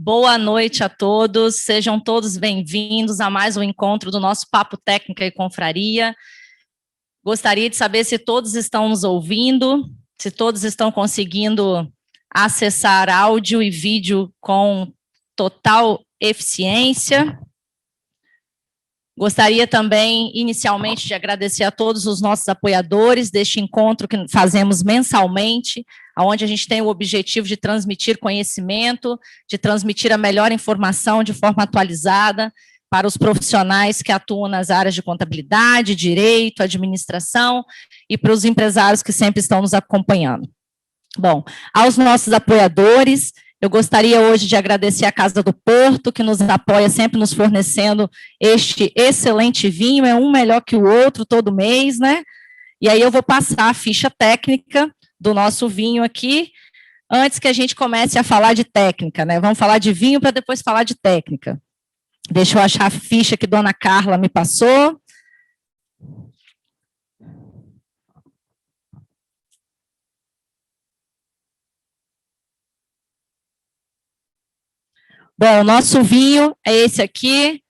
Boa noite a todos, sejam todos bem-vindos a mais um encontro do nosso Papo Técnica e Confraria. Gostaria de saber se todos estão nos ouvindo, se todos estão conseguindo acessar áudio e vídeo com total eficiência. Gostaria também, inicialmente, de agradecer a todos os nossos apoiadores deste encontro que fazemos mensalmente, onde a gente tem o objetivo de transmitir conhecimento, de transmitir a melhor informação de forma atualizada para os profissionais que atuam nas áreas de contabilidade, direito, administração e para os empresários que sempre estão nos acompanhando. Bom, aos nossos apoiadores, eu gostaria hoje de agradecer a Casa do Porto, que nos apoia sempre nos fornecendo este excelente vinho, é um melhor que o outro todo mês, né? E aí eu vou passar a ficha técnica do nosso vinho aqui, antes que a gente comece a falar de técnica, né? Vamos falar de vinho para depois falar de técnica. Deixa eu achar a ficha que Dona Carla me passou. Bom, o nosso vinho é esse aqui,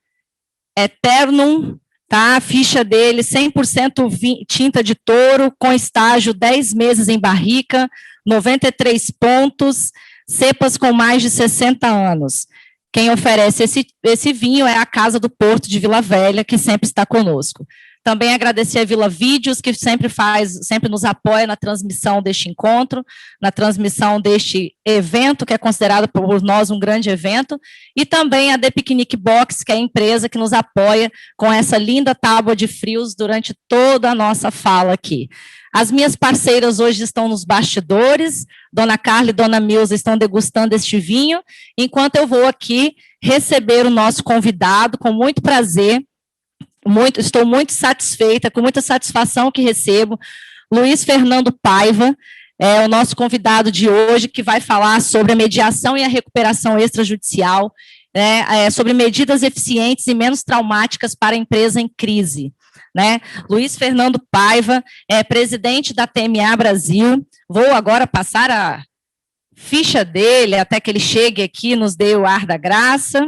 Eternum, tá? A ficha dele, 100% tinta de touro, com estágio 10 meses em barrica, 93 pontos, cepas com mais de 60 anos. Quem oferece esse vinho é a Casa do Porto de Vila Velha, que sempre está conosco. Também agradecer a Vila Vídeos, que sempre nos apoia na transmissão deste encontro, na transmissão deste evento, que é considerado por nós um grande evento, e também a The Picnic Box, que é a empresa que nos apoia com essa linda tábua de frios durante toda a nossa fala aqui. As minhas parceiras hoje estão nos bastidores, Dona Carla e Dona Milza estão degustando este vinho, enquanto eu vou aqui receber o nosso convidado, com muito prazer. Estou muito satisfeita, com muita satisfação que recebo, Luiz Fernando Paiva, é o nosso convidado de hoje, que vai falar sobre a mediação e a recuperação extrajudicial, né, sobre medidas eficientes e menos traumáticas para a empresa em crise. Né? Luiz Fernando Paiva é presidente da TMA Brasil. Vou agora passar a ficha dele, até que ele chegue aqui e nos dê o ar da graça.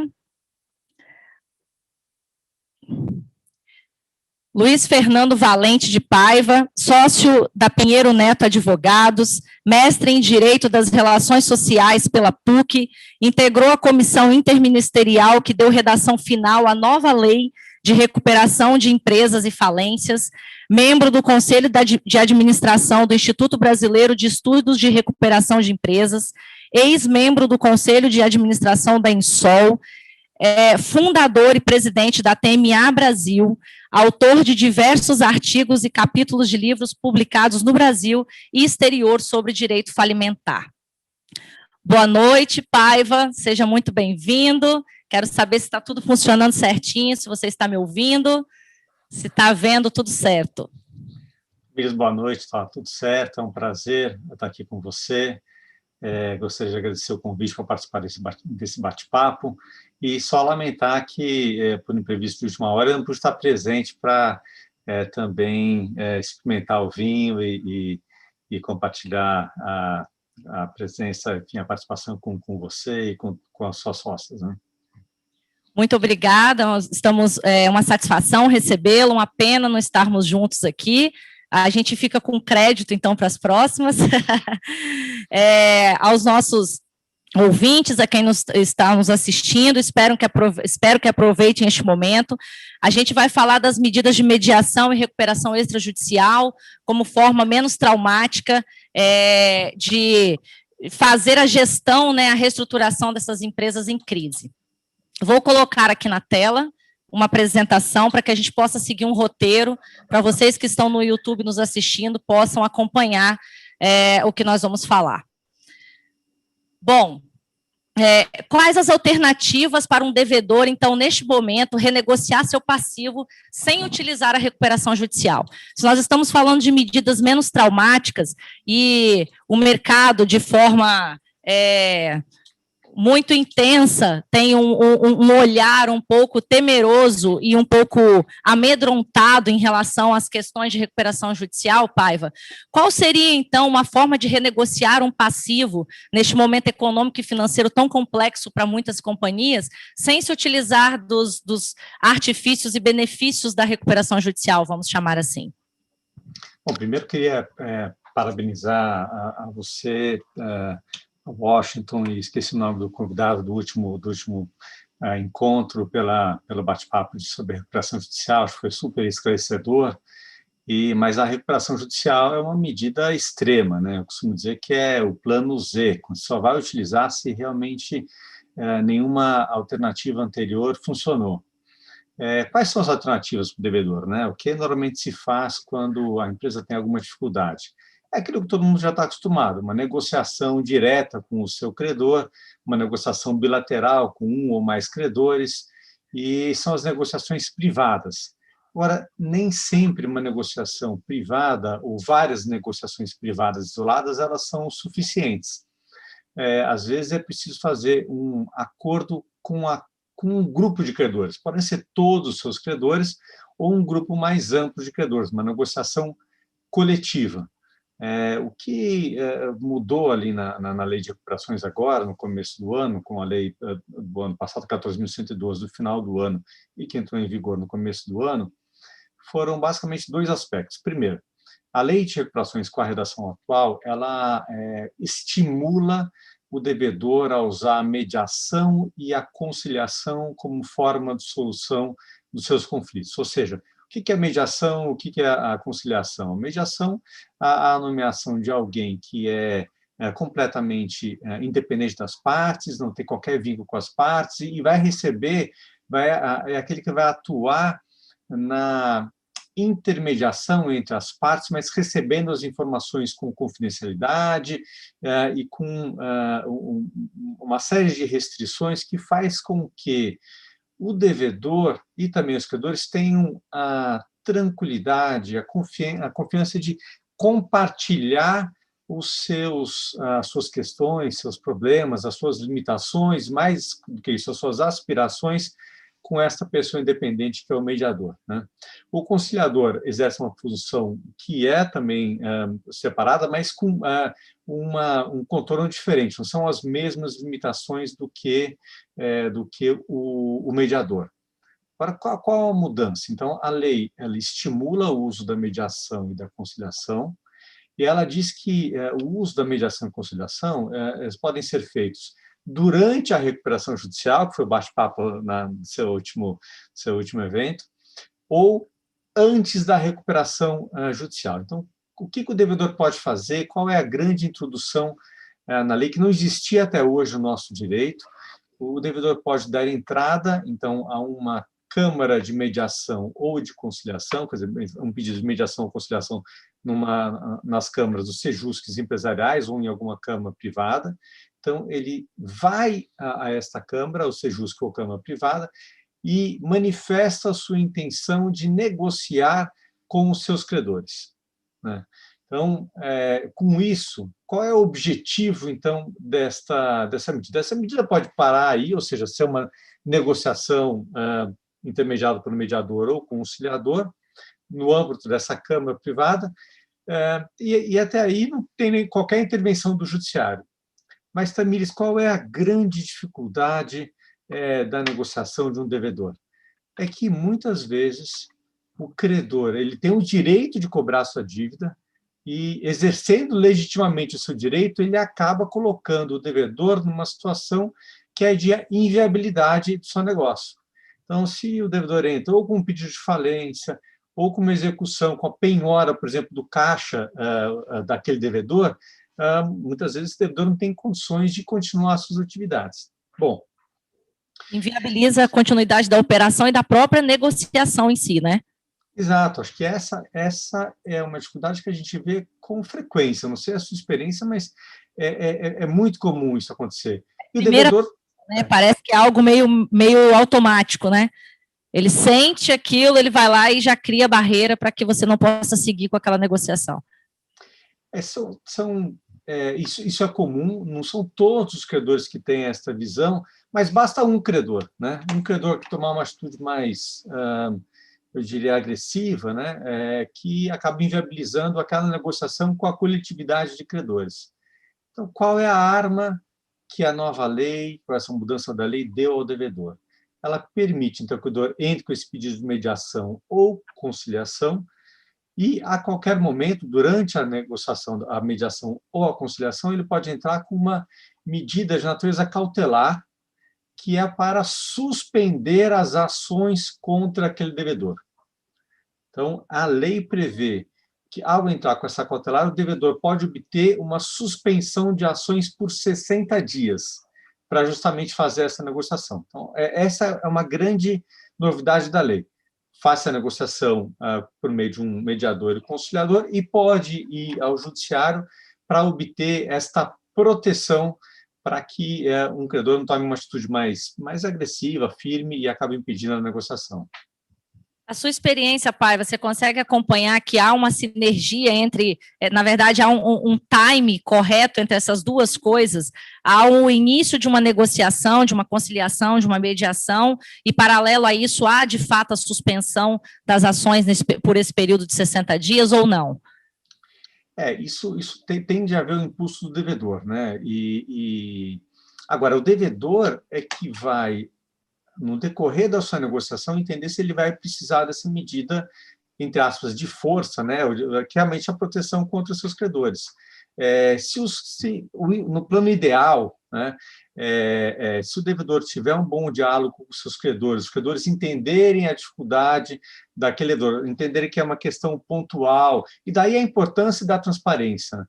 Luiz Fernando Valente de Paiva, sócio da Pinheiro Neto Advogados, mestre em Direito das Relações Sociais pela PUC, integrou a comissão interministerial que deu redação final à nova lei de recuperação de empresas e falências, membro do Conselho de Administração do Instituto Brasileiro de Estudos de Recuperação de Empresas, ex-membro do Conselho de Administração da Insol, fundador e presidente da TMA Brasil, autor de diversos artigos e capítulos de livros publicados no Brasil e exterior sobre direito falimentar. Boa noite, Paiva, seja muito bem-vindo. Quero saber se está tudo funcionando certinho, se você está me ouvindo, se está vendo tudo certo. Boa noite, está tudo certo, é um prazer estar aqui com você. Gostaria de agradecer o convite para participar desse bate-papo e só lamentar que, por imprevisto de última hora, eu não pude estar presente para também experimentar o vinho e compartilhar a presença, enfim, a participação com você e com as suas sócias, né? Muito obrigada, é uma satisfação recebê-lo, uma pena não estarmos juntos aqui. A gente fica com crédito, então, para as próximas. Aos nossos ouvintes, a quem está nos assistindo, espero que aproveitem este momento. A gente vai falar das medidas de mediação e recuperação extrajudicial como forma menos traumática de fazer a gestão, né, a reestruturação dessas empresas em crise. Vou colocar aqui na tela uma apresentação para que a gente possa seguir um roteiro, para vocês que estão no YouTube nos assistindo, possam acompanhar o que nós vamos falar. Bom, quais as alternativas para um devedor, então, neste momento, renegociar seu passivo sem utilizar a recuperação judicial? Se nós estamos falando de medidas menos traumáticas e o mercado, de forma muito intensa, tem um olhar um pouco temeroso e um pouco amedrontado em relação às questões de recuperação judicial, Paiva, qual seria, então, uma forma de renegociar um passivo neste momento econômico e financeiro tão complexo para muitas companhias, sem se utilizar dos artifícios e benefícios da recuperação judicial, vamos chamar assim? Bom, primeiro queria parabenizar a você, Washington, e esqueci o nome do convidado do último encontro, pelo bate-papo sobre recuperação judicial, acho que foi super esclarecedor, mas a recuperação judicial é uma medida extrema, né? Eu costumo dizer que é o plano Z, só vai utilizar se realmente nenhuma alternativa anterior funcionou. Quais são as alternativas para o devedor, né? O que normalmente se faz quando a empresa tem alguma dificuldade? É aquilo que todo mundo já está acostumado, uma negociação direta com o seu credor, uma negociação bilateral com um ou mais credores, e são as negociações privadas. Agora, nem sempre uma negociação privada ou várias negociações privadas isoladas, elas são suficientes. Às vezes é preciso fazer um acordo com um grupo de credores. Podem ser todos os seus credores ou um grupo mais amplo de credores, uma negociação coletiva. O que mudou ali na lei de recuperações agora, no começo do ano, com a lei do ano passado, 14.112, do final do ano, e que entrou em vigor no começo do ano, foram basicamente dois aspectos. Primeiro, a lei de recuperações com a redação atual, ela estimula o devedor a usar a mediação e a conciliação como forma de solução dos seus conflitos. Ou seja, o que é a mediação, o que é a conciliação? A mediação, a nomeação de alguém que é completamente independente das partes, não tem qualquer vínculo com as partes, e vai receber, é aquele que vai atuar na intermediação entre as partes, mas recebendo as informações com confidencialidade e com uma série de restrições que faz com que o devedor e também os credores tenham a tranquilidade, a confiança de compartilhar as suas questões, seus problemas, as suas limitações, mais do que isso, as suas aspirações, com essa pessoa independente que é o mediador, né? O conciliador exerce uma função que é também separada, mas com um contorno diferente, não são as mesmas limitações do que o mediador. Agora, qual a mudança? Então, a lei ela estimula o uso da mediação e da conciliação, e ela diz que o uso da mediação e conciliação eles podem ser feitos durante a recuperação judicial, que foi o bate-papo no seu último evento, ou antes da recuperação judicial. Então, o que o devedor pode fazer? Qual é a grande introdução na lei que não existia até hoje no nosso direito? O devedor pode dar entrada, então, a uma câmara de mediação ou de conciliação, quer dizer, um pedido de mediação ou conciliação nas câmaras dos sejusques empresariais ou em alguma câmara privada. Então, ele vai a esta câmara, o sejusque ou câmara privada, e manifesta a sua intenção de negociar com os seus credores, né? Então, com isso, qual é o objetivo, então, dessa medida? Essa medida pode parar aí, ou seja, ser uma negociação intermediada pelo mediador ou conciliador, no âmbito dessa câmara privada, e até aí não tem nem qualquer intervenção do judiciário. Mas, Tamires, qual é a grande dificuldade da negociação de um devedor? É que, muitas vezes, o credor ele tem o direito de cobrar a sua dívida e, exercendo legitimamente o seu direito, ele acaba colocando o devedor numa situação que é de inviabilidade do seu negócio. Então, se o devedor entra ou com um pedido de falência, ou com uma execução, com a penhora, por exemplo, do caixa daquele devedor, muitas vezes o devedor não tem condições de continuar suas atividades. Bom, inviabiliza a continuidade da operação e da própria negociação em si, né? Exato, acho que essa é uma dificuldade que a gente vê com frequência. Não sei a sua experiência, mas é muito comum isso acontecer. E o devedor... Né, parece que é algo meio automático, né? Ele sente aquilo, ele vai lá e já cria barreira para que você não possa seguir com aquela negociação. São isso é comum, não são todos os credores que têm esta visão, mas basta um credor, né? Um credor que tomar uma atitude mais, eu diria, agressiva, né? Que acaba inviabilizando aquela negociação com a coletividade de credores. Então, qual é a arma que a nova lei, com essa mudança da lei, deu ao devedor? Ela permite, então, que o credor entre com esse pedido de mediação ou conciliação e, a qualquer momento, durante a negociação, a mediação ou a conciliação, ele pode entrar com uma medida de natureza cautelar, que é para suspender as ações contra aquele devedor. Então, a lei prevê que, ao entrar com essa cautelar, o devedor pode obter uma suspensão de ações por 60 dias, para justamente fazer essa negociação. Então, essa é uma grande novidade da lei. Faça a negociação por meio de um mediador e conciliador e pode ir ao judiciário para obter esta proteção para que um credor não tome uma atitude mais agressiva, firme e acabe impedindo a negociação. A sua experiência, Pai, você consegue acompanhar que há uma sinergia entre, na verdade, há um time correto entre essas duas coisas? Há o início de uma negociação, de uma conciliação, de uma mediação, e paralelo a isso, há, de fato, a suspensão das ações por esse período de 60 dias ou não? Isso tende a haver o impulso do devedor, né? Agora, o devedor é que vai, no decorrer da sua negociação, entender se ele vai precisar dessa medida, entre aspas, de força, né? Que é realmente a proteção contra os seus credores. No plano ideal, né? Se o devedor tiver um bom diálogo com os seus credores, os credores entenderem a dificuldade daquele devedor, entenderem que é uma questão pontual, e daí a importância da transparência,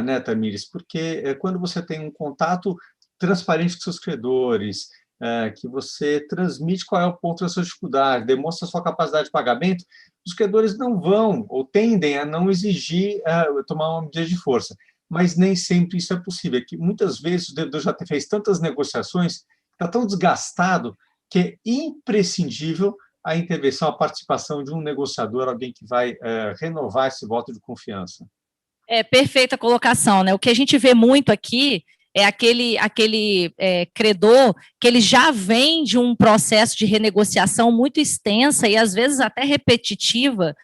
né, Tamires? Porque quando você tem um contato transparente com seus credores, que você transmite qual é o ponto da sua dificuldade, demonstra a sua capacidade de pagamento, os credores não vão, ou tendem a não exigir tomar uma medida de força. Mas nem sempre isso é possível. Que muitas vezes o devedor já fez tantas negociações, está tão desgastado, que é imprescindível a intervenção, a participação de um negociador, alguém que vai renovar esse voto de confiança. Perfeita colocação, né? O que a gente vê muito aqui é aquele credor que ele já vem de um processo de renegociação muito extensa e, às vezes, até repetitiva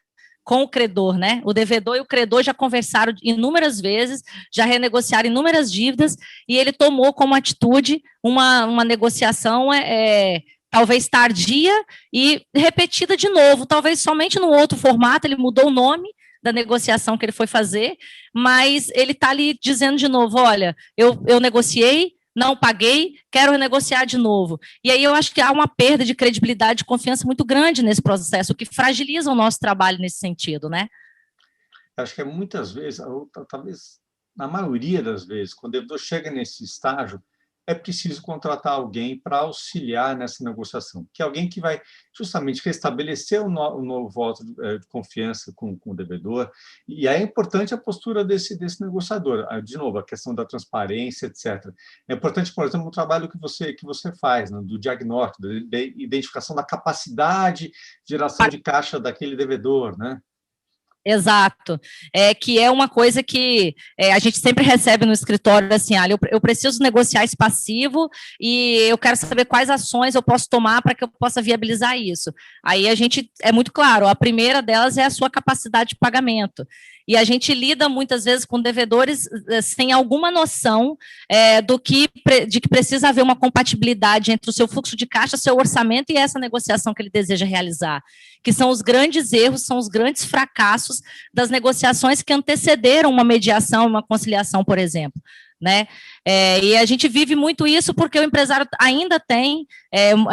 com o credor, né? O devedor e o credor já conversaram inúmeras vezes, já renegociaram inúmeras dívidas e ele tomou como atitude uma negociação talvez tardia e repetida de novo, talvez somente num outro formato, ele mudou o nome da negociação que ele foi fazer, mas ele está ali dizendo de novo, olha, eu negociei, não paguei, quero renegociar de novo. E aí eu acho que há uma perda de credibilidade e confiança muito grande nesse processo, o que fragiliza o nosso trabalho nesse sentido, né? Acho que muitas vezes, ou talvez na maioria das vezes, quando o devedor chega nesse estágio, é preciso contratar alguém para auxiliar nessa negociação, que é alguém que vai justamente restabelecer um novo voto de confiança com o devedor, e é importante a postura desse negociador. De novo, a questão da transparência, etc. É importante, por exemplo, o trabalho que você faz, né, do diagnóstico, da identificação da capacidade de geração de caixa daquele devedor, né? Exato, que é uma coisa que a gente sempre recebe no escritório, assim, eu preciso negociar esse passivo e eu quero saber quais ações eu posso tomar para que eu possa viabilizar isso. Aí a gente, é muito claro, a primeira delas é a sua capacidade de pagamento. E a gente lida muitas vezes com devedores sem alguma noção de que precisa haver uma compatibilidade entre o seu fluxo de caixa, seu orçamento e essa negociação que ele deseja realizar, que são os grandes erros, são os grandes fracassos das negociações que antecederam uma mediação, uma conciliação, por exemplo. Né? E a gente vive muito isso porque o empresário ainda tem,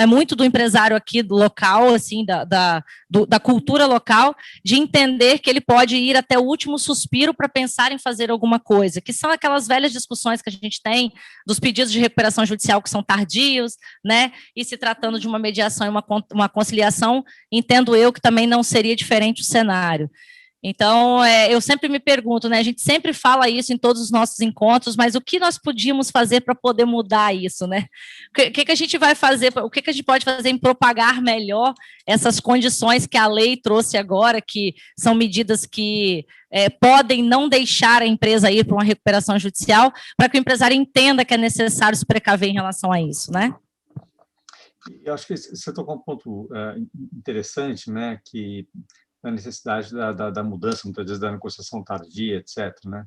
muito do empresário aqui do local, assim, da cultura local, de entender que ele pode ir até o último suspiro para pensar em fazer alguma coisa, que são aquelas velhas discussões que a gente tem dos pedidos de recuperação judicial que são tardios, né? E se tratando de uma mediação e uma conciliação, entendo eu que também não seria diferente o cenário. Então, eu sempre me pergunto, né? A gente sempre fala isso em todos os nossos encontros, mas o que nós podíamos fazer para poder mudar isso, né? O que a gente vai fazer, o que a gente pode fazer em propagar melhor essas condições que a lei trouxe agora, que são medidas que podem não deixar a empresa ir para uma recuperação judicial, para que o empresário entenda que é necessário se precaver em relação a isso, né? Eu acho que você tocou um ponto interessante, né, que a necessidade da mudança, muitas vezes da negociação tardia, etc., né?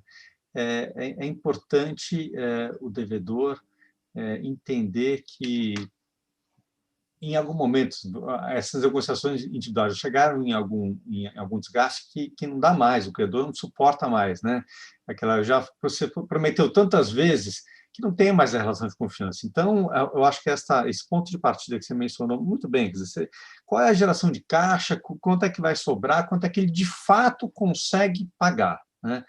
É importante o devedor entender que, em algum momento, essas negociações individuais chegaram em algum desgaste que não dá mais, o credor não suporta mais, né? Você prometeu tantas vezes que não tem mais a relação de confiança. Então, eu acho que esse ponto de partida que você mencionou muito bem, quer dizer, qual é a geração de caixa, quanto é que vai sobrar, quanto é que ele de fato consegue pagar, né?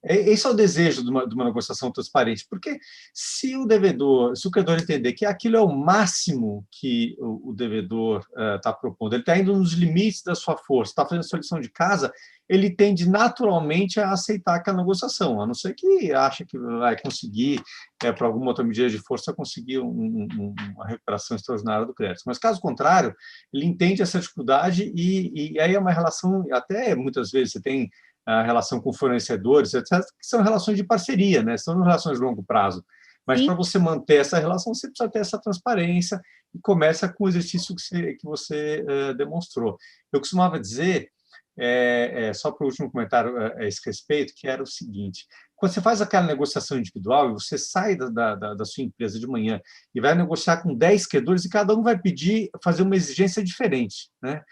Esse é o desejo de uma negociação transparente, porque se o credor entender que aquilo é o máximo que o devedor está propondo, ele está indo nos limites da sua força, está fazendo a sua lição de casa, ele tende naturalmente a aceitar aquela negociação, a não ser que ache que vai conseguir, por alguma outra medida de força, conseguir uma recuperação extraordinária do crédito. Mas, caso contrário, ele entende essa dificuldade e aí é uma relação, até muitas vezes você tem a relação com fornecedores, etc., que são relações de parceria, né? São relações de longo prazo. Mas para você manter essa relação, você precisa ter essa transparência e começa com o exercício que você demonstrou. Eu costumava dizer, só para o último comentário a esse respeito, que era o seguinte: quando você faz aquela negociação individual e você sai da sua empresa de manhã e vai negociar com 10 credores e cada um vai fazer uma exigência diferente, né?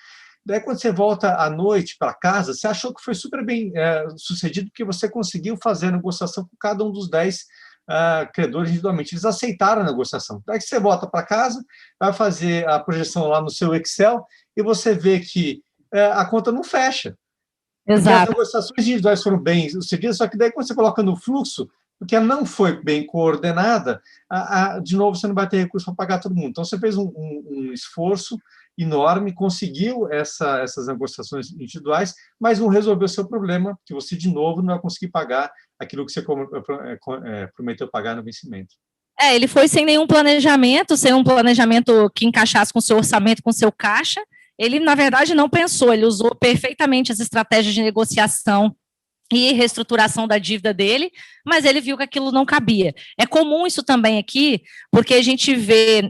Daí, quando você volta à noite para casa, você achou que foi super bem sucedido, porque você conseguiu fazer a negociação com cada um dos 10 credores individualmente. Eles aceitaram a negociação. Daí você volta para casa, vai fazer a projeção lá no seu Excel e você vê que a conta não fecha. Exato. Porque as negociações individuais foram bem sucedidas, só que daí, quando você coloca no fluxo, porque ela não foi bem coordenada, de novo, você não vai ter recurso para pagar todo mundo. Então, você fez um esforço enorme, conseguiu essas negociações individuais, mas não resolveu o seu problema, que você, de novo, não vai conseguir pagar aquilo que você prometeu pagar no vencimento. Ele foi sem nenhum planejamento, sem um planejamento que encaixasse com o seu orçamento, com o seu caixa. Ele, na verdade, não pensou, ele usou perfeitamente as estratégias de negociação e reestruturação da dívida dele, mas ele viu que aquilo não cabia. É comum isso também aqui, porque a gente vê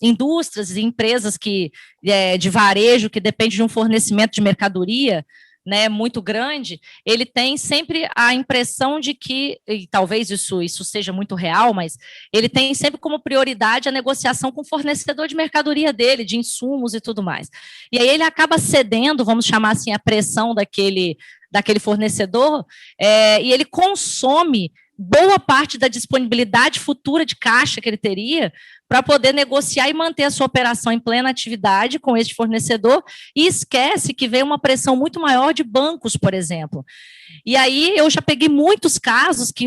indústrias e empresas de varejo que dependem de um fornecimento de mercadoria, né, muito grande, ele tem sempre a impressão de que, e talvez isso seja muito real, mas ele tem sempre como prioridade a negociação com o fornecedor de mercadoria dele, de insumos e tudo mais. E aí ele acaba cedendo, vamos chamar assim, a pressão daquele fornecedor, e ele consome boa parte da disponibilidade futura de caixa que ele teria para poder negociar e manter a sua operação em plena atividade com este fornecedor, e esquece que vem uma pressão muito maior de bancos, por exemplo. E aí eu já peguei muitos casos que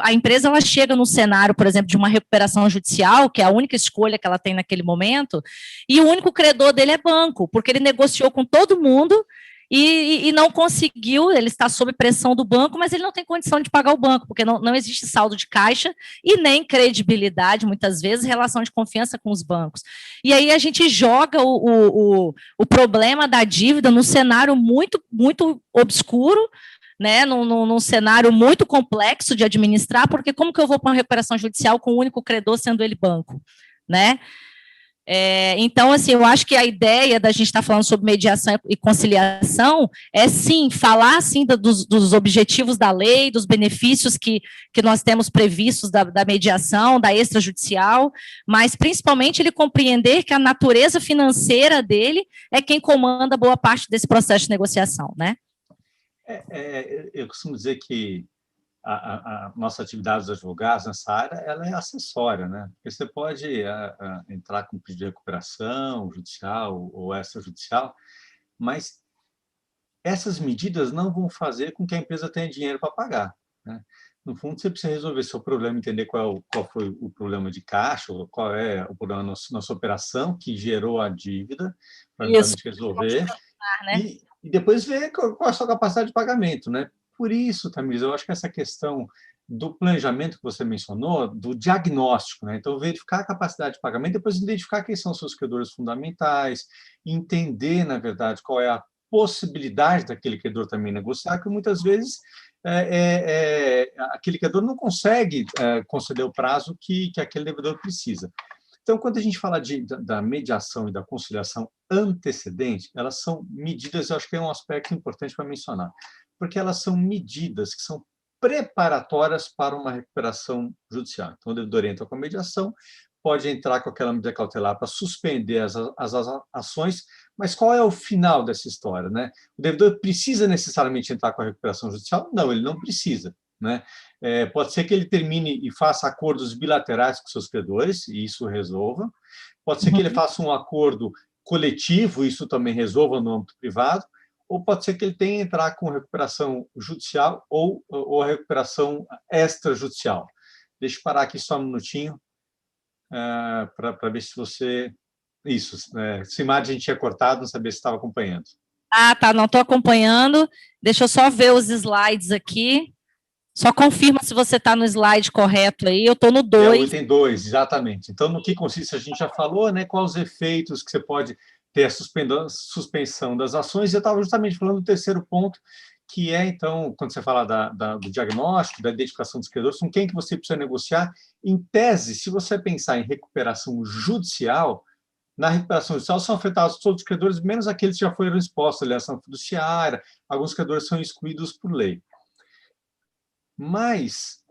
a empresa ela chega no cenário, por exemplo, de uma recuperação judicial, que é a única escolha que ela tem naquele momento, e o único credor dele é banco, porque ele negociou com todo mundo, e não conseguiu, ele está sob pressão do banco, mas ele não tem condição de pagar o banco, porque não existe saldo de caixa e nem credibilidade, muitas vezes, relação de confiança com os bancos. E aí a gente joga o problema da dívida num cenário muito, muito obscuro, né, num cenário muito complexo de administrar, porque como que eu vou para uma recuperação judicial com o único credor sendo ele banco, né? Então, assim, eu acho que a ideia da gente estar falando sobre mediação e conciliação é, sim, falar, assim, dos objetivos da lei, dos benefícios que nós temos previstos da mediação, da extrajudicial, mas, principalmente, ele compreender que a natureza financeira dele é quem comanda boa parte desse processo de negociação, né? Eu costumo dizer que a nossa atividade dos advogados nessa área ela é acessória, né? Porque você pode entrar com pedido de recuperação judicial ou extrajudicial, mas essas medidas não vão fazer com que a empresa tenha dinheiro para pagar, né? No fundo, você precisa resolver seu problema, entender qual foi o problema de caixa, ou qual é o problema na nossa operação que gerou a dívida, para resolver, né? E depois ver qual é a sua capacidade de pagamento, né? Por isso, Tamires, eu acho que essa questão do planejamento que você mencionou, do diagnóstico, né? Então, verificar a capacidade de pagamento, depois identificar quem são os seus credores fundamentais, entender, na verdade, qual é possibilidade daquele credor também negociar, que muitas vezes aquele credor não consegue conceder o prazo que aquele devedor precisa. Então, quando a gente fala da mediação e da conciliação antecedente, elas são medidas, eu acho que é um aspecto importante para mencionar, porque elas são medidas que são preparatórias para uma recuperação judicial. Então, o devedor entra com a mediação, pode entrar com aquela medida cautelar para suspender as ações, mas qual é o final dessa história, né? O devedor precisa necessariamente entrar com a recuperação judicial? Não, ele não precisa, né? Pode ser que ele termine e faça acordos bilaterais com seus credores, e isso resolva. Pode ser que ele faça um acordo coletivo, e isso também resolva no âmbito privado. Ou pode ser que ele tenha que entrar com recuperação judicial ou recuperação extrajudicial. Deixa eu parar aqui só um minutinho para ver se você... Isso, se a imagem tinha cortado, não sabia se estava acompanhando. Ah, tá, não estou acompanhando. Deixa eu só ver os slides aqui. Só confirma se você está no slide correto aí. Eu estou no 2. É o item 2, exatamente. Então, no que consiste, a gente já falou, né? Quais os efeitos que você pode ter a suspensão das ações. E eu estava justamente falando do terceiro ponto, que é, então, quando você fala do diagnóstico, da identificação dos credores, com quem que você precisa negociar. Em tese, se você pensar em recuperação judicial, na recuperação judicial são afetados todos os credores, menos aqueles que já foram expostos à alienação fiduciária, alguns credores são excluídos por lei. Mas,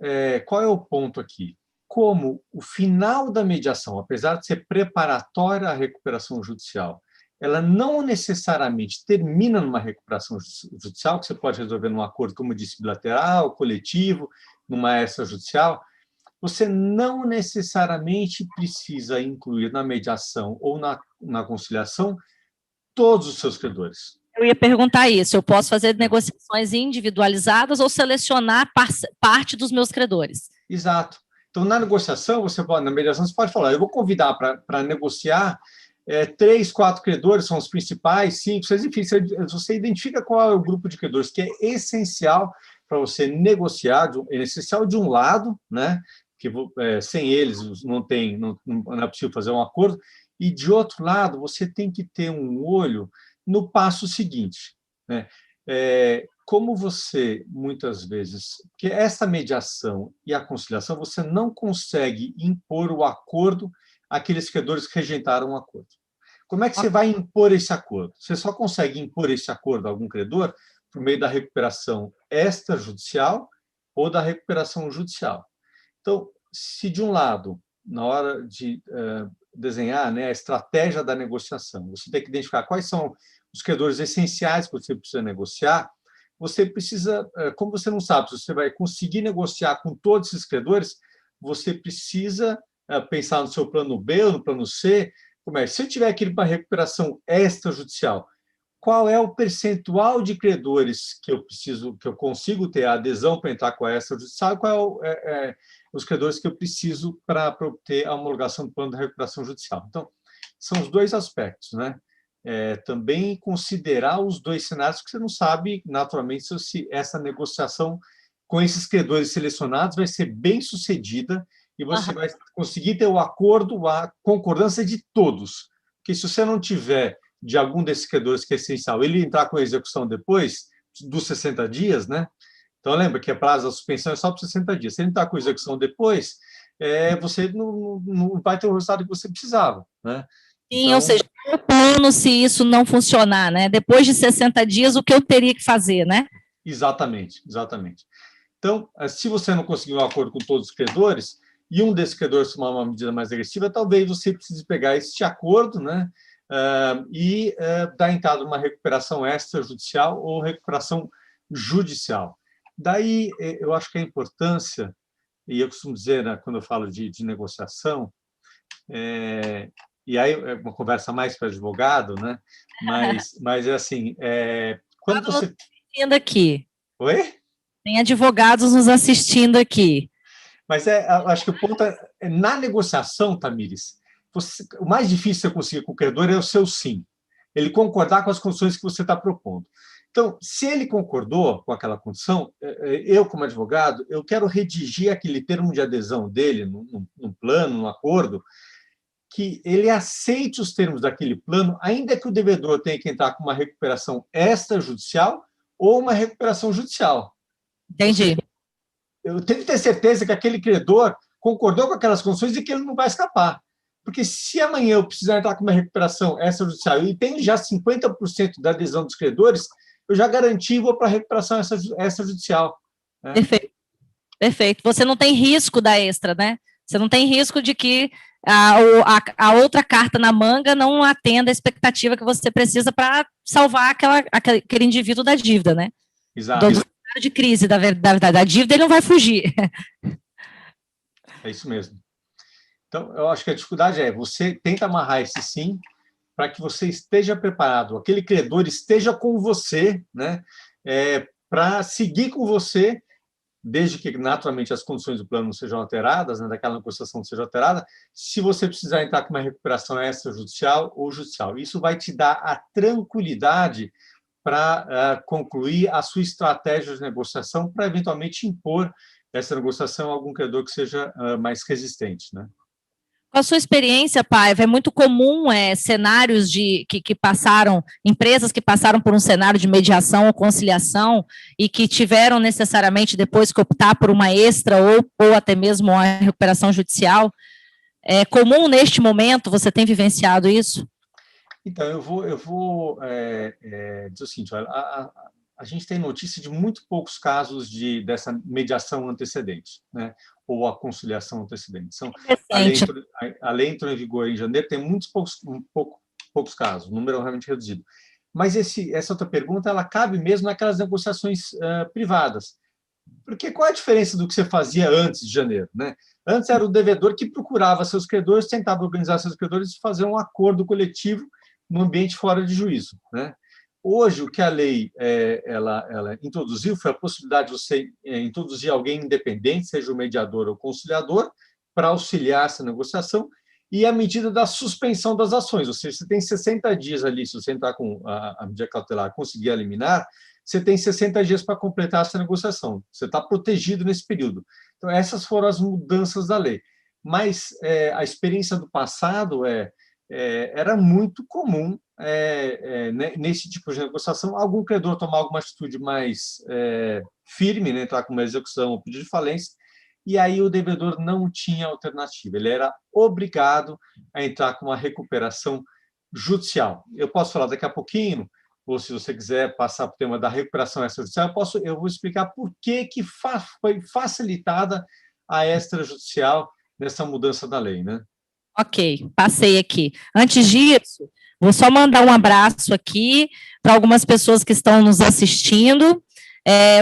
qual é o ponto aqui? Como o final da mediação, apesar de ser preparatória à recuperação judicial, ela não necessariamente termina numa recuperação judicial, que você pode resolver num acordo, como eu disse, bilateral, coletivo, numa extrajudicial, você não necessariamente precisa incluir na mediação ou na conciliação todos os seus credores. Eu ia perguntar isso, eu posso fazer negociações individualizadas ou selecionar parte dos meus credores? Exato. Então, na negociação, na mediação, você pode falar, eu vou convidar para negociar 3, 4 credores, são os principais, 5, 6, enfim, você identifica qual é o grupo de credores que é essencial para você negociar, é essencial de um lado, né, que sem eles não é possível fazer um acordo, e de outro lado, você tem que ter um olho no passo seguinte, né? Como você, muitas vezes, que essa mediação e a conciliação, você não consegue impor o acordo àqueles credores que rejeitaram o acordo. Como é que você vai impor esse acordo? Você só consegue impor esse acordo a algum credor por meio da recuperação extrajudicial ou da recuperação judicial. Então, se de um lado, na hora de desenhar, né, a estratégia da negociação, você tem que identificar quais são os credores essenciais que você precisa negociar, você precisa, como você não sabe se você vai conseguir negociar com todos esses credores, você precisa pensar no seu plano B ou no plano C. Se eu tiver aquele para recuperação extrajudicial, qual é o percentual de credores que eu consigo ter a adesão para entrar com a extrajudicial e qual os credores que eu preciso para obter a homologação do plano de recuperação judicial. Então, são os dois aspectos, né? Também considerar os dois cenários, que você não sabe, naturalmente, se essa negociação com esses credores selecionados vai ser bem sucedida e você vai conseguir ter o acordo, a concordância de todos. Porque se você não tiver de algum desses credores que é essencial, ele entrar com a execução depois dos 60 dias, né? Então, lembra que a prazo da suspensão é só por 60 dias. Se ele entrar com a execução depois, você não vai ter o resultado que você precisava, né? Sim, então, ou seja, o plano, se isso não funcionar, né? Depois de 60 dias, o que eu teria que fazer, né? Exatamente, exatamente. Então, se você não conseguir um acordo com todos os credores, e um desses credores tomar uma medida mais agressiva, talvez você precise pegar este acordo, né? E dar entrada numa recuperação extrajudicial ou recuperação judicial. Daí, eu acho que a importância, e eu costumo dizer, né, quando eu falo de negociação, e aí é uma conversa mais para advogado, né? Mas é assim, quando você... assistindo aqui. Oi? Tem advogados nos assistindo aqui. Mas acho que o ponto na negociação, Tamires, o mais difícil você conseguir com o credor é o seu sim. Ele concordar com as condições que você está propondo. Então, se ele concordou com aquela condição, eu, como advogado, eu quero redigir aquele termo de adesão dele num plano, num acordo, que ele aceite os termos daquele plano, ainda que o devedor tenha que entrar com uma recuperação extrajudicial ou uma recuperação judicial. Entendi. Eu tenho que ter certeza que aquele credor concordou com aquelas condições e que ele não vai escapar. Porque se amanhã eu precisar entrar com uma recuperação extrajudicial e tenho já 50% da adesão dos credores, eu já garanti e vou para a recuperação extrajudicial. Né? Perfeito. Perfeito. Você não tem risco da extra, né? Você não tem risco de que a outra carta na manga não atenda a expectativa que você precisa para salvar aquele indivíduo da dívida, né? Exato. De crise da dívida, ele não vai fugir. É isso mesmo. Então, eu acho que a dificuldade é você tenta amarrar esse sim para que você esteja preparado, aquele credor esteja com você, né, para seguir com você, desde que, naturalmente, as condições do plano não sejam alteradas, né, daquela negociação não seja alterada, se você precisar entrar com uma recuperação extrajudicial ou judicial. Isso vai te dar a tranquilidade para concluir a sua estratégia de negociação, para eventualmente impor essa negociação a algum credor que seja mais resistente, né? Com a sua experiência, Paiva, é muito comum cenários que passaram, empresas que passaram por um cenário de mediação ou conciliação e que tiveram necessariamente depois que optar por uma extra ou até mesmo uma recuperação judicial. É comum neste momento, você tem vivenciado isso? Então, eu vou dizer o seguinte, olha, a gente tem notícia de muito poucos casos dessa mediação antecedente, né? Ou a conciliação antecedente. A lei entrou em vigor em janeiro, tem poucos casos, o número é realmente reduzido. Mas essa outra pergunta, ela cabe mesmo naquelas negociações privadas. Porque qual é a diferença do que você fazia antes de janeiro, né? Antes era o devedor que procurava seus credores, tentava organizar seus credores e fazer um acordo coletivo no ambiente fora de juízo, né? Hoje, o que a lei ela introduziu foi a possibilidade de você introduzir alguém independente, seja o mediador ou o conciliador, para auxiliar essa negociação, e a medida da suspensão das ações, ou seja, você tem 60 dias ali, se você entrar com a medida cautelar, conseguir eliminar, você tem 60 dias para completar essa negociação. Você está protegido nesse período. Então, essas foram as mudanças da lei. Mas a experiência do passado era muito comum nesse tipo de negociação algum credor tomar alguma atitude mais firme, né, entrar com uma execução ou pedido de falência, e aí o devedor não tinha alternativa, ele era obrigado a entrar com uma recuperação judicial. Eu posso falar daqui a pouquinho, ou se você quiser passar para o tema da recuperação extrajudicial, eu vou explicar por que foi facilitada a extrajudicial nessa mudança da lei, né? Ok, passei aqui. Antes disso, vou só mandar um abraço aqui para algumas pessoas que estão nos assistindo.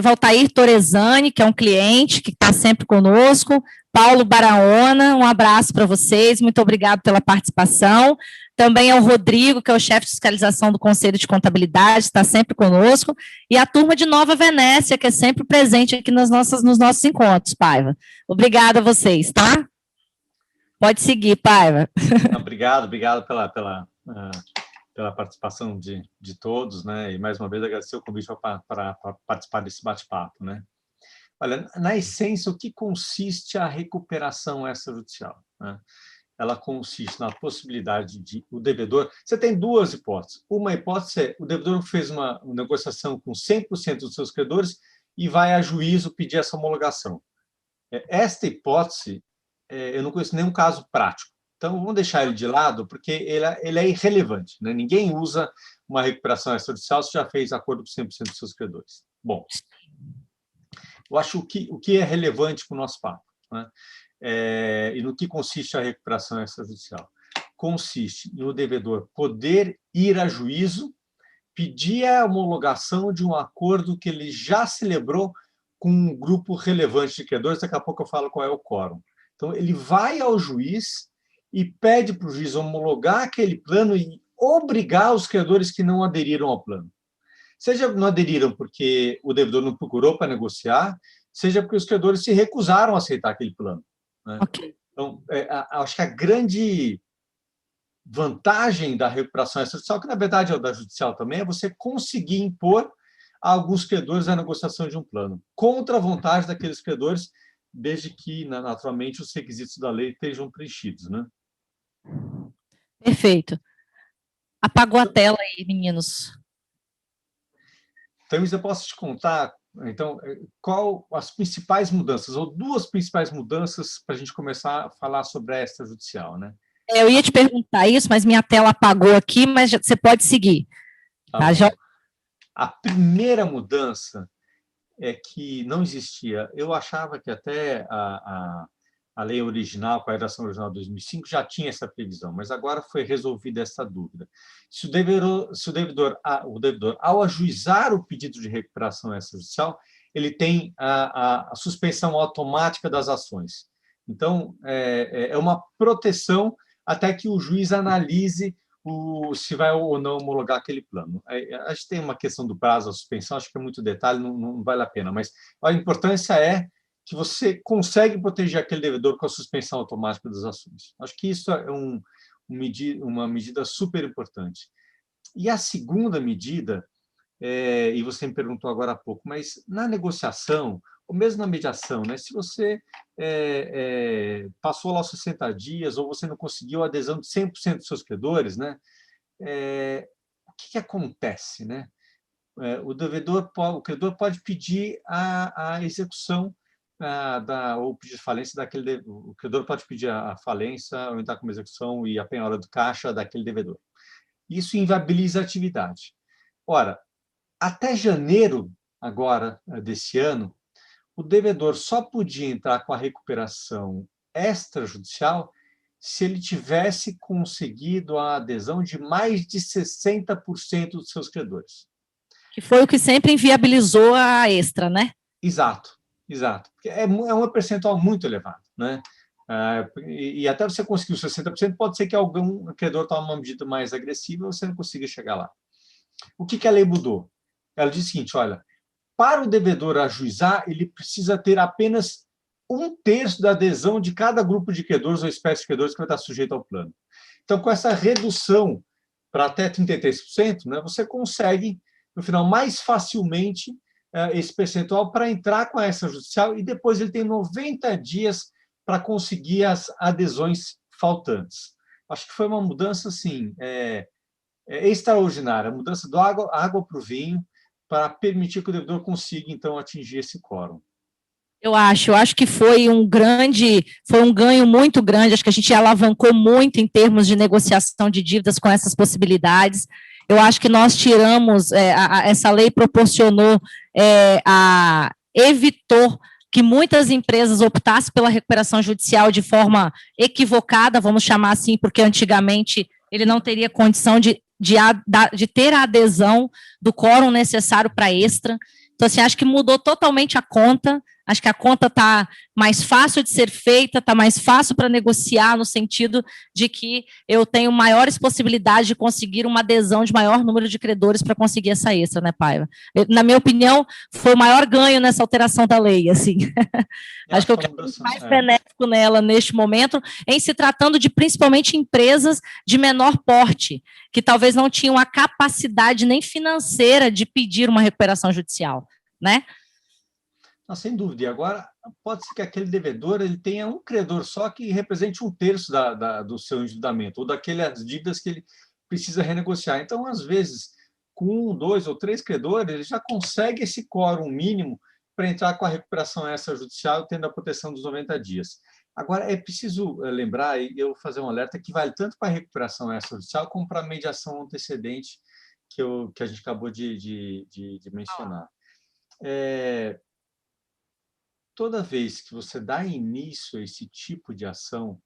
Valtair Torezani, que é um cliente que está sempre conosco. Paulo Baraona, um abraço para vocês, muito obrigado pela participação. Também ao Rodrigo, que é o chefe de fiscalização do Conselho de Contabilidade, está sempre conosco. E a turma de Nova Venécia, que é sempre presente aqui nos nossos encontros, Paiva. Obrigada a vocês, tá? Pode seguir, Paiva. Obrigado pela participação de todos, né? E mais uma vez agradecer o convite para participar desse bate-papo, né? Olha, na essência, o que consiste a recuperação extrajudicial, né? Ela consiste na possibilidade de o devedor... Você tem duas hipóteses. Uma hipótese é o devedor fez uma negociação com 100% dos seus credores e vai a juízo pedir essa homologação. Esta hipótese, eu não conheço nenhum caso prático. Então, vamos deixar ele de lado, porque ele é irrelevante, né? Ninguém usa uma recuperação extrajudicial se já fez acordo com 100% dos seus credores. Bom, eu acho o que é relevante para o nosso papo, né? E no que consiste a recuperação extrajudicial? Consiste no devedor poder ir a juízo, pedir a homologação de um acordo que ele já celebrou com um grupo relevante de credores. Daqui a pouco eu falo qual é o quórum. Então, ele vai ao juiz e pede para o juiz homologar aquele plano e obrigar os credores que não aderiram ao plano. Seja não aderiram porque o devedor não procurou para negociar, seja porque os credores se recusaram a aceitar aquele plano, né? Ok. Então, acho que a grande vantagem da recuperação extrajudicial, que na verdade é o da judicial também, é você conseguir impor a alguns credores a negociação de um plano, contra a vontade daqueles credores, desde que, naturalmente, os requisitos da lei estejam preenchidos, né? Perfeito. Apagou a tela aí, meninos. Então, eu posso te contar, então, qual as principais mudanças, ou duas principais mudanças para a gente começar a falar sobre a extrajudicial, né? Eu ia te perguntar isso, mas minha tela apagou aqui, mas você pode seguir. Tá Tá? bom. A primeira mudança é que não existia. Eu achava que até a lei original, com a redação original de 2005, já tinha essa previsão, mas agora foi resolvida essa dúvida. Se o devedor, ao ajuizar o pedido de recuperação extrajudicial, ele tem a suspensão automática das ações. Então, é uma proteção até que o juiz analise se vai ou não homologar aquele plano. A gente tem uma questão do prazo da suspensão, acho que é muito detalhe, não vale a pena, mas a importância é que você consegue proteger aquele devedor com a suspensão automática das ações. Acho que isso é uma medida super importante. E a segunda medida, e você me perguntou agora há pouco, mas na negociação, ou mesmo na mediação, né, se você passou lá os 60 dias ou você não conseguiu a adesão de 100% dos seus credores, né, o que acontece? Né? O credor pode pedir a execução ou pedir falência daquele. O credor pode pedir a falência, ou entrar com uma execução e a penhora do caixa daquele devedor. Isso inviabiliza a atividade. Ora, até janeiro agora desse ano, o devedor só podia entrar com a recuperação extrajudicial se ele tivesse conseguido a adesão de mais de 60% dos seus credores. Que foi o que sempre inviabilizou a extra, né? Exato, exato. É um percentual muito elevado, né? E até você conseguir os 60%, pode ser que algum credor tome uma medida mais agressiva e você não consiga chegar lá. O que a lei mudou? Ela diz o seguinte, olha, para o devedor ajuizar, ele precisa ter apenas 1/3 da adesão de cada grupo de credores ou espécie de credores que vai estar sujeito ao plano. Então, com essa redução para até 33%, né, você consegue, no final, mais facilmente esse percentual para entrar com a extrajudicial e depois ele tem 90 dias para conseguir as adesões faltantes. Acho que foi uma mudança assim, extraordinária, a mudança da água para o vinho, para permitir que o devedor consiga, então, atingir esse quórum. Eu acho que foi um ganho muito grande, acho que a gente alavancou muito em termos de negociação de dívidas com essas possibilidades. Eu acho que nós tiramos, essa lei proporcionou, evitou que muitas empresas optassem pela recuperação judicial de forma equivocada, vamos chamar assim, porque antigamente ele não teria condição de ter a adesão do quórum necessário para extra. Então, assim, acho que mudou totalmente a conta. Acho que a conta está mais fácil de ser feita, está mais fácil para negociar, no sentido de que eu tenho maiores possibilidades de conseguir uma adesão de maior número de credores para conseguir essa extra, né, Paiva? Na minha opinião, foi o maior ganho nessa alteração da lei, assim. Acho que o que é mais benéfico nela, neste momento, em se tratando de, principalmente, empresas de menor porte, que talvez não tinham a capacidade nem financeira de pedir uma recuperação judicial, né? Não, sem dúvida. E agora, pode ser que aquele devedor ele tenha um credor só que represente 1/3 do seu endividamento, ou daquelas dívidas que ele precisa renegociar. Então, às vezes, com 1, 2 ou 3 credores, ele já consegue esse quórum mínimo para entrar com a recuperação extrajudicial, tendo a proteção dos 90 dias. Agora, é preciso lembrar, e eu fazer um alerta, que vale tanto para a recuperação extrajudicial como para a mediação antecedente que a gente acabou de mencionar. Toda vez que você dá início a esse tipo de ação,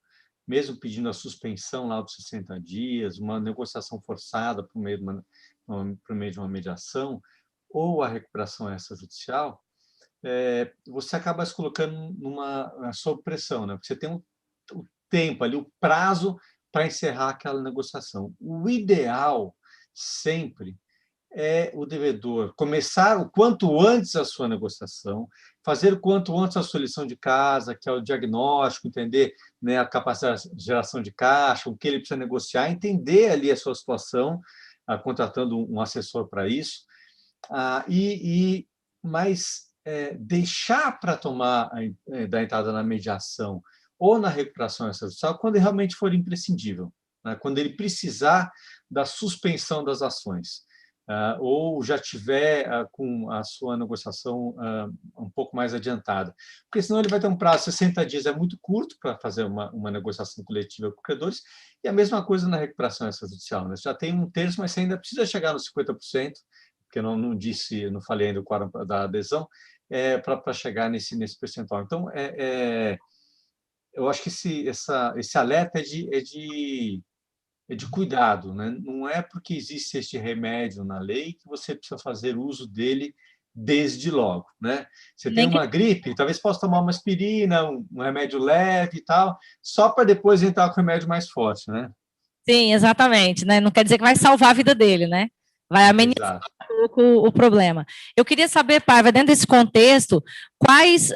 mesmo pedindo a suspensão lá dos 60 dias, uma negociação forçada por meio de uma mediação, ou a recuperação extrajudicial, você acaba se colocando sob pressão, né? Porque você tem o tempo ali, o prazo para encerrar aquela negociação. O ideal sempre é o devedor começar o quanto antes a sua negociação, fazer o quanto antes a sua lição de casa, que é o diagnóstico, entender, né, a capacidade de geração de caixa, o que ele precisa negociar, entender ali a sua situação, contratando um assessor para isso, mas deixar para tomar da entrada na mediação ou na recuperação extrajudicial quando realmente for imprescindível. né, quando ele precisar da suspensão das ações, ou já tiver com a sua negociação um pouco mais adiantada. Porque senão ele vai ter um prazo de 60 dias, é muito curto para fazer uma negociação coletiva com credores, e a mesma coisa na recuperação extrajudicial, né? Você já tem um terço, mas você ainda precisa chegar nos 50%, porque eu não disse, não falei ainda o quórum da adesão, para chegar nesse percentual. Então, eu acho que esse alerta é de cuidado, né? Não é porque existe este remédio na lei que você precisa fazer uso dele desde logo, né? Você tem Nem que... uma gripe, talvez possa tomar uma aspirina, um remédio leve e tal, só para depois entrar com o remédio mais forte, né? Sim, exatamente, né? Não quer dizer que vai salvar a vida dele, né? Vai amenizar Exato. um pouco o problema. Eu queria saber, Paiva, dentro desse contexto, quais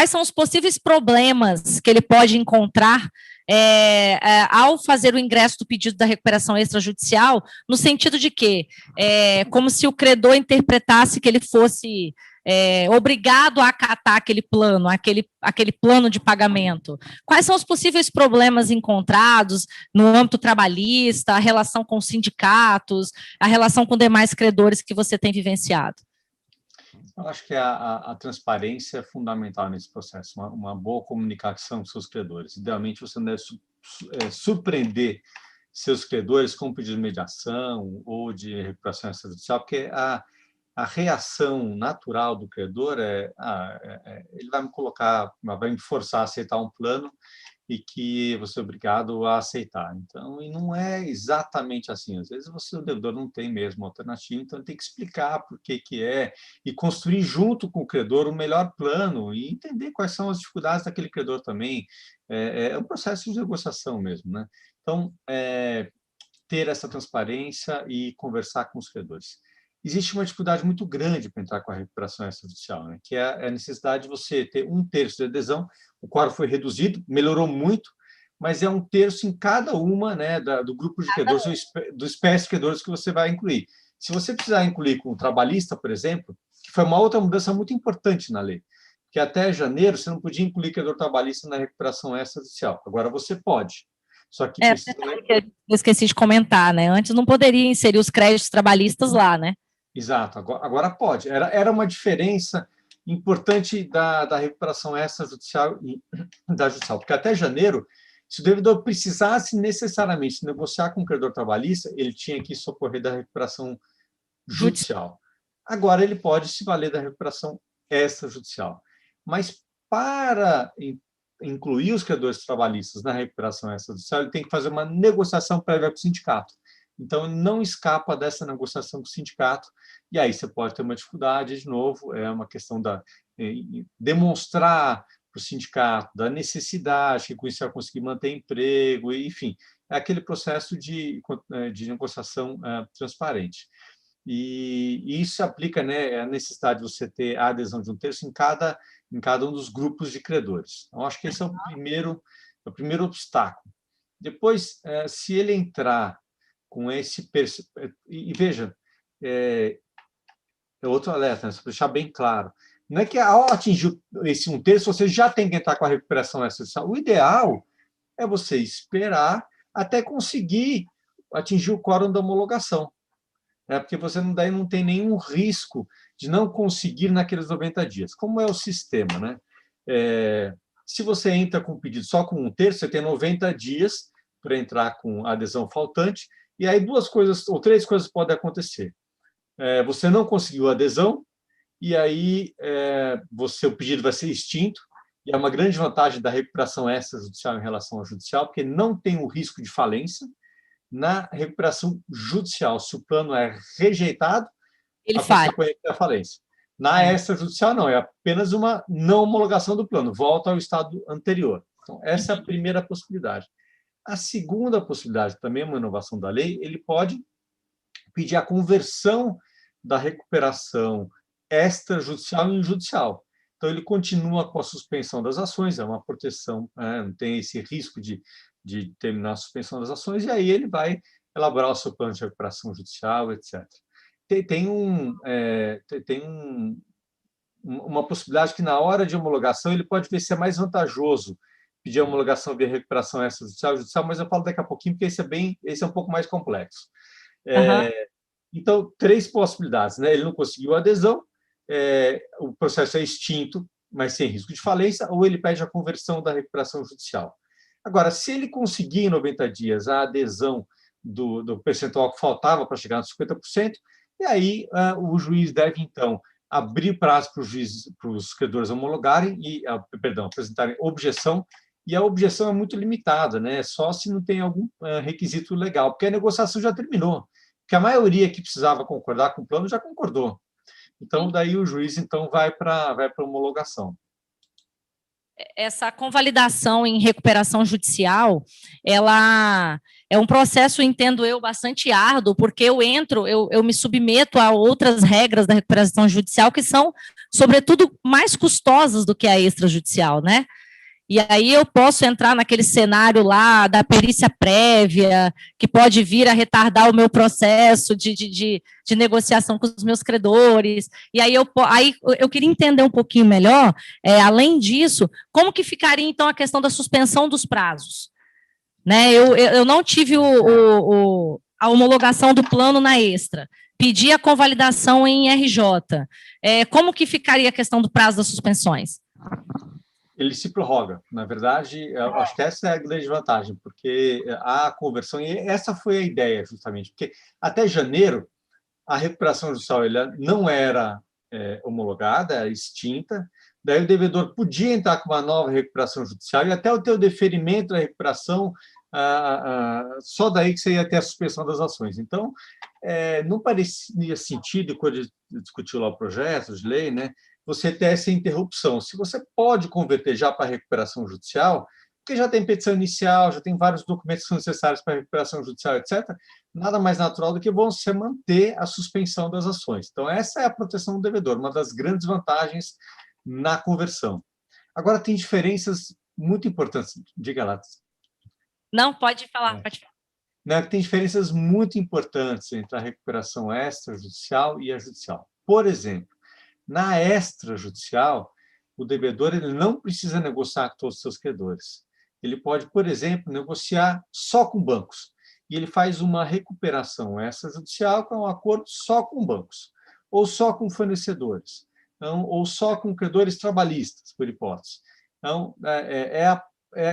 são os possíveis problemas que ele pode encontrar ao fazer o ingresso do pedido da recuperação extrajudicial, no sentido de que, como se o credor interpretasse que ele fosse obrigado a acatar aquele plano, aquele plano de pagamento. Quais são os possíveis problemas encontrados no âmbito trabalhista, a relação com os sindicatos, a relação com demais credores que você tem vivenciado? Eu acho que a transparência é fundamental nesse processo, uma boa comunicação com seus credores. Idealmente, você não deve surpreender seus credores com pedido de mediação ou de recuperação extrajudicial, porque a reação natural do credor ele vai me colocar, vai me forçar a aceitar um plano e que você é obrigado a aceitar. Então, e não é exatamente assim. Às vezes o devedor não tem mesmo alternativa, então ele tem que explicar por que e construir junto com o credor o melhor plano e entender quais são as dificuldades daquele credor também. É um processo de negociação mesmo, né? Então, ter essa transparência e conversar com os credores. Existe uma dificuldade muito grande para entrar com a recuperação extrajudicial, né? Que é a necessidade de você ter um terço de adesão. O quórum foi reduzido, melhorou muito, mas é um terço em cada uma, né, do grupo de credores, do espécie de credores que você vai incluir. Se você precisar incluir com o trabalhista, por exemplo, que foi uma outra mudança muito importante na lei, que até janeiro você não podia incluir credor trabalhista na recuperação extrajudicial. Agora você pode. Só que precisa... eu esqueci de comentar, né? Antes não poderia inserir os créditos trabalhistas lá, né? Exato, agora pode. Era uma diferença importante da recuperação extrajudicial e da judicial, porque até janeiro, se o devedor precisasse necessariamente negociar com o credor trabalhista, ele tinha que socorrer da recuperação judicial. Agora ele pode se valer da recuperação extrajudicial. Mas para incluir os credores trabalhistas na recuperação extrajudicial, ele tem que fazer uma negociação prévia com o sindicato. Então, não escapa dessa negociação com o sindicato, e aí você pode ter uma dificuldade, de novo, é uma questão demonstrar para o sindicato da necessidade, que com isso vai conseguir manter emprego, enfim, é aquele processo de negociação transparente. E isso aplica, né, a necessidade de você ter a adesão de um terço em cada um dos grupos de credores. Então, acho que esse é o primeiro obstáculo. Depois, se ele entrar com esse... E veja, é outro alerta, né, para deixar bem claro. Não é que ao atingir esse um terço, você já tem que entrar com a recuperação extrajudicial. O ideal é você esperar até conseguir atingir o quórum da homologação. Porque você daí não tem nenhum risco de não conseguir naqueles 90 dias. Como é o sistema, né? Se você entra com o pedido só com um terço, você tem 90 dias para entrar com a adesão faltante, e aí duas coisas ou três coisas podem acontecer. Você não conseguiu a adesão, e aí o pedido vai ser extinto, e é uma grande vantagem da recuperação extrajudicial em relação ao judicial, porque não tem o risco de falência. Na recuperação judicial, se o plano é rejeitado, Ele a falha. consequência é a falência. Na extrajudicial, não, é apenas uma não homologação do plano, volta ao estado anterior. Então, essa é a primeira possibilidade. A segunda possibilidade, também é uma inovação da lei, ele pode pedir a conversão da recuperação extrajudicial em judicial. Então, ele continua com a suspensão das ações, é uma proteção, não tem esse risco de terminar a suspensão das ações, e aí ele vai elaborar o seu plano de recuperação judicial, etc. Tem uma possibilidade que, na hora de homologação, ele pode ver se é mais vantajoso pedir a homologação via recuperação extrajudicial e judicial, mas eu falo daqui a pouquinho, porque esse é um pouco mais complexo. Aham. Então, 3 possibilidades, né? Ele não conseguiu a adesão, o processo é extinto, mas sem risco de falência, ou ele pede a conversão da recuperação judicial. Agora, se ele conseguir em 90 dias a adesão do percentual que faltava para chegar nos 50%, e aí o juiz deve, então, abrir prazo para os credores homologarem apresentarem objeção, e a objeção é muito limitada, né? Só se não tem algum requisito legal, porque a negociação já terminou, porque a maioria que precisava concordar com o plano já concordou. Então, daí o juiz então vai para homologação. Essa convalidação em recuperação judicial, ela é um processo, entendo eu, bastante árduo, porque eu me submeto a outras regras da recuperação judicial que são, sobretudo, mais custosas do que a extrajudicial, né? E aí eu posso entrar naquele cenário lá da perícia prévia, que pode vir a retardar o meu processo de negociação com os meus credores. E aí eu queria entender um pouquinho melhor, além disso, como que ficaria, então, a questão da suspensão dos prazos? Né? Eu não tive a homologação do plano na extra, pedi a convalidação em RJ. Como que ficaria a questão do prazo das suspensões? Ele se prorroga. Na verdade, eu acho que essa é a grande vantagem, porque a conversão, e essa foi a ideia, justamente, porque até janeiro, a recuperação judicial ela não era homologada, era extinta, daí o devedor podia entrar com uma nova recuperação judicial, e até o teu deferimento da recuperação, só daí que você ia ter a suspensão das ações. Então, não parecia sentido, quando discutiu lá o projeto de lei, né, você ter essa interrupção. Se você pode converter já para recuperação judicial, porque já tem petição inicial, já tem vários documentos que são necessários para recuperação judicial, etc., nada mais natural do que você manter a suspensão das ações. Então, essa é a proteção do devedor, uma das grandes vantagens na conversão. Agora, tem diferenças muito importantes. Diga lá. Não, pode falar, pode falar. Não, tem diferenças muito importantes entre a recuperação extrajudicial e a judicial. Por exemplo, na extrajudicial, o devedor ele não precisa negociar com todos os seus credores. Ele pode, por exemplo, negociar só com bancos. E ele faz uma recuperação extrajudicial com um acordo só com bancos, ou só com fornecedores, então, ou só com credores trabalhistas, por hipótese. Então,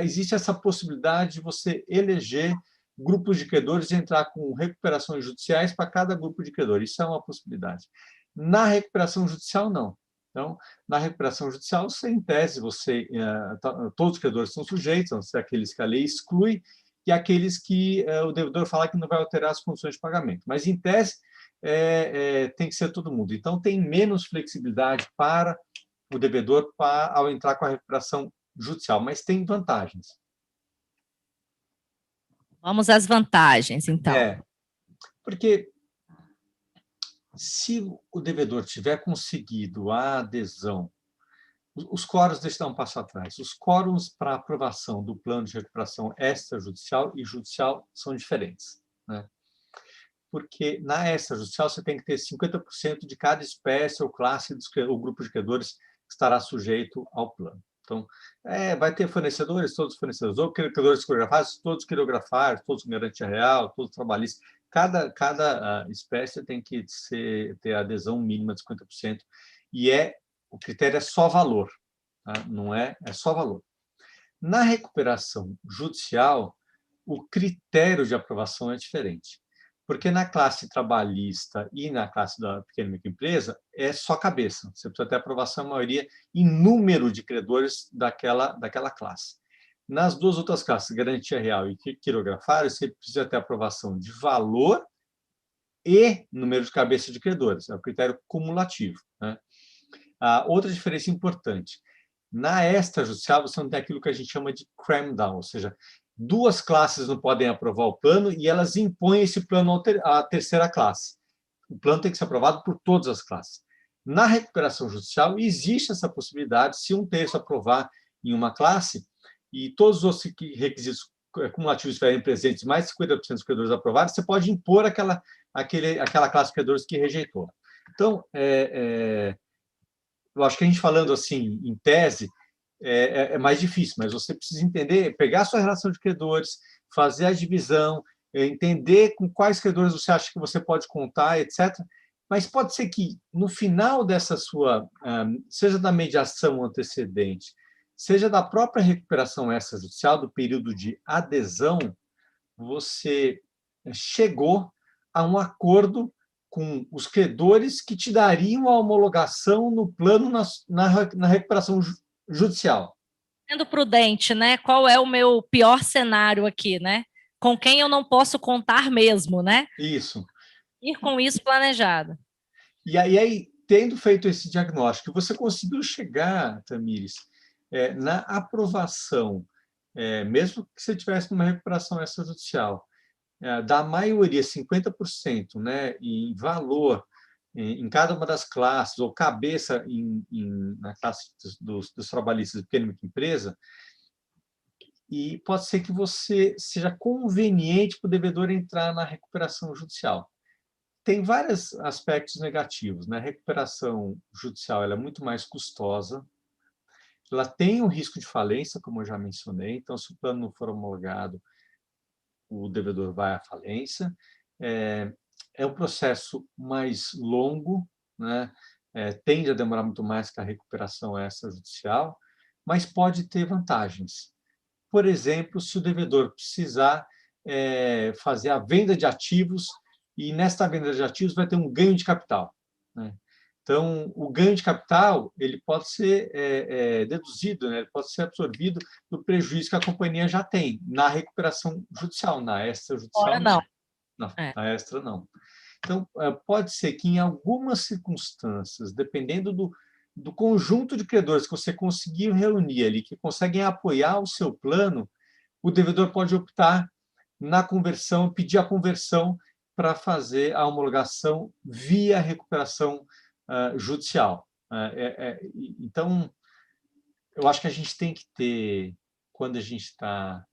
existe essa possibilidade de você eleger grupos de credores e entrar com recuperações judiciais para cada grupo de credores. Isso é uma possibilidade. Na recuperação judicial, não. Então, na recuperação judicial, em tese, todos os credores são sujeitos, a ser aqueles que a lei exclui e aqueles que o devedor fala que não vai alterar as condições de pagamento. Mas, em tese, tem que ser todo mundo. Então, tem menos flexibilidade para o devedor ao entrar com a recuperação judicial, mas tem vantagens. Vamos às vantagens, então. Porque se o devedor tiver conseguido a adesão, os quóruns, deixa eu dar um passo atrás, os quóruns para aprovação do plano de recuperação extrajudicial e judicial são diferentes, né? Porque na extrajudicial você tem que ter 50% de cada espécie ou classe ou grupo de credores que estará sujeito ao plano. Então, vai ter fornecedores, todos os fornecedores, ou credores quirografados, todos quirografados, todos com garantia real, todos trabalhistas. Cada espécie tem que ter adesão mínima de 50%, e o critério é só valor, tá? Não é só valor. Na recuperação judicial, o critério de aprovação é diferente, porque na classe trabalhista e na classe da pequena e microempresa é só cabeça. Você precisa ter aprovação, a maioria, em número de credores daquela classe. Nas duas outras classes, garantia real e quirografário, você precisa ter aprovação de valor e número de cabeça de credores. É o critério cumulativo, né? Outra diferença importante. Na extrajudicial, você não tem aquilo que a gente chama de cram down, ou seja, duas classes não podem aprovar o plano e elas impõem esse plano à terceira classe. O plano tem que ser aprovado por todas as classes. Na recuperação judicial, existe essa possibilidade, se um terço aprovar em uma classe e todos os requisitos cumulativos estiverem presentes, mais de 50% dos credores aprovados, você pode impor aquela classe de credores que rejeitou. Então, eu acho que a gente falando assim, em tese, é mais difícil, mas você precisa entender, pegar a sua relação de credores, fazer a divisão, entender com quais credores você acha que você pode contar, etc. Mas pode ser que, no final dessa sua, seja da mediação antecedente, seja da própria recuperação extrajudicial, do período de adesão, você chegou a um acordo com os credores que te dariam a homologação no plano na recuperação judicial. Sendo prudente, né? Qual é o meu pior cenário aqui, né? Com quem eu não posso contar mesmo, né? Isso. Ir com isso planejado. E aí, tendo feito esse diagnóstico, você conseguiu chegar, Tamires, na aprovação, mesmo que você tivesse uma recuperação extrajudicial, da maioria, 50%, né, em valor, em cada uma das classes, ou cabeça na classe dos trabalhistas de pequena e microempresa, e pode ser que você seja conveniente para o devedor entrar na recuperação judicial. Tem vários aspectos negativos, né? A recuperação judicial ela é muito mais custosa, ela tem um risco de falência, como eu já mencionei, então, se o plano não for homologado, o devedor vai à falência. É um processo mais longo, né? Tende a demorar muito mais que a recuperação extrajudicial, mas pode ter vantagens. Por exemplo, se o devedor precisar fazer a venda de ativos, e nesta venda de ativos vai ter um ganho de capital, né? Então, o ganho de capital ele pode ser deduzido, né? Ele pode ser absorvido do prejuízo que a companhia já tem na recuperação judicial, na extrajudicial. Agora não. Na extra, não. Então, pode ser que, em algumas circunstâncias, dependendo do conjunto de credores que você conseguir reunir ali, que conseguem apoiar o seu plano, o devedor pode optar na conversão, pedir a conversão para fazer a homologação via recuperação judicial. Então, eu acho que a gente tem que ter, quando a gente está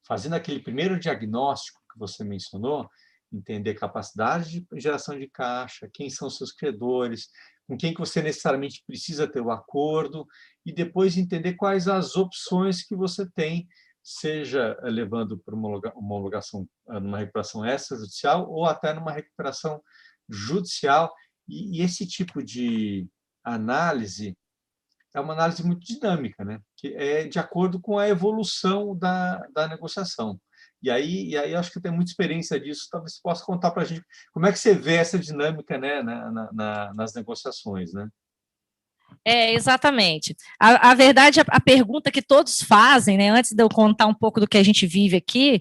fazendo aquele primeiro diagnóstico que você mencionou, entender capacidade de geração de caixa, quem são os seus credores, com quem que você necessariamente precisa ter o acordo, e depois entender quais as opções que você tem, seja levando para uma homologação numa recuperação extrajudicial ou até numa recuperação judicial. E esse tipo de análise é uma análise muito dinâmica, né? Que é de acordo com a evolução da negociação. E aí eu acho que tem muita experiência disso, talvez você possa contar para a gente como é que você vê essa dinâmica, né, nas negociações, né? Exatamente. A verdade, a pergunta que todos fazem, né, antes de eu contar um pouco do que a gente vive aqui,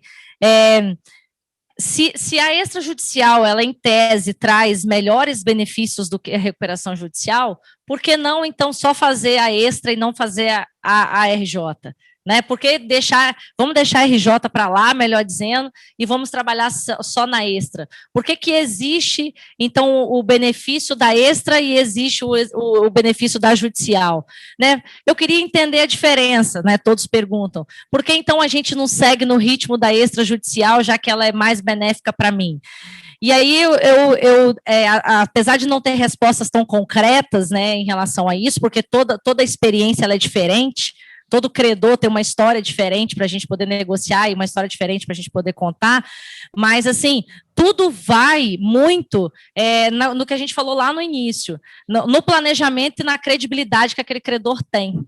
se a extrajudicial, ela em tese traz melhores benefícios do que a recuperação judicial, por que não, então, só fazer a extra e não fazer a RJ? Né? Porque vamos deixar a RJ para lá, melhor dizendo, e vamos trabalhar só na extra. Por que existe, então, o benefício da extra e existe o benefício da judicial? Né? Eu queria entender a diferença, né? Todos perguntam. Por que, então, a gente não segue no ritmo da extrajudicial, já que ela é mais benéfica para mim? E aí, apesar de não ter respostas tão concretas, né, em relação a isso, porque toda a experiência ela é diferente, todo credor tem uma história diferente para a gente poder negociar e uma história diferente para a gente poder contar, mas, assim, tudo vai muito no que a gente falou lá no início, no planejamento e na credibilidade que aquele credor tem.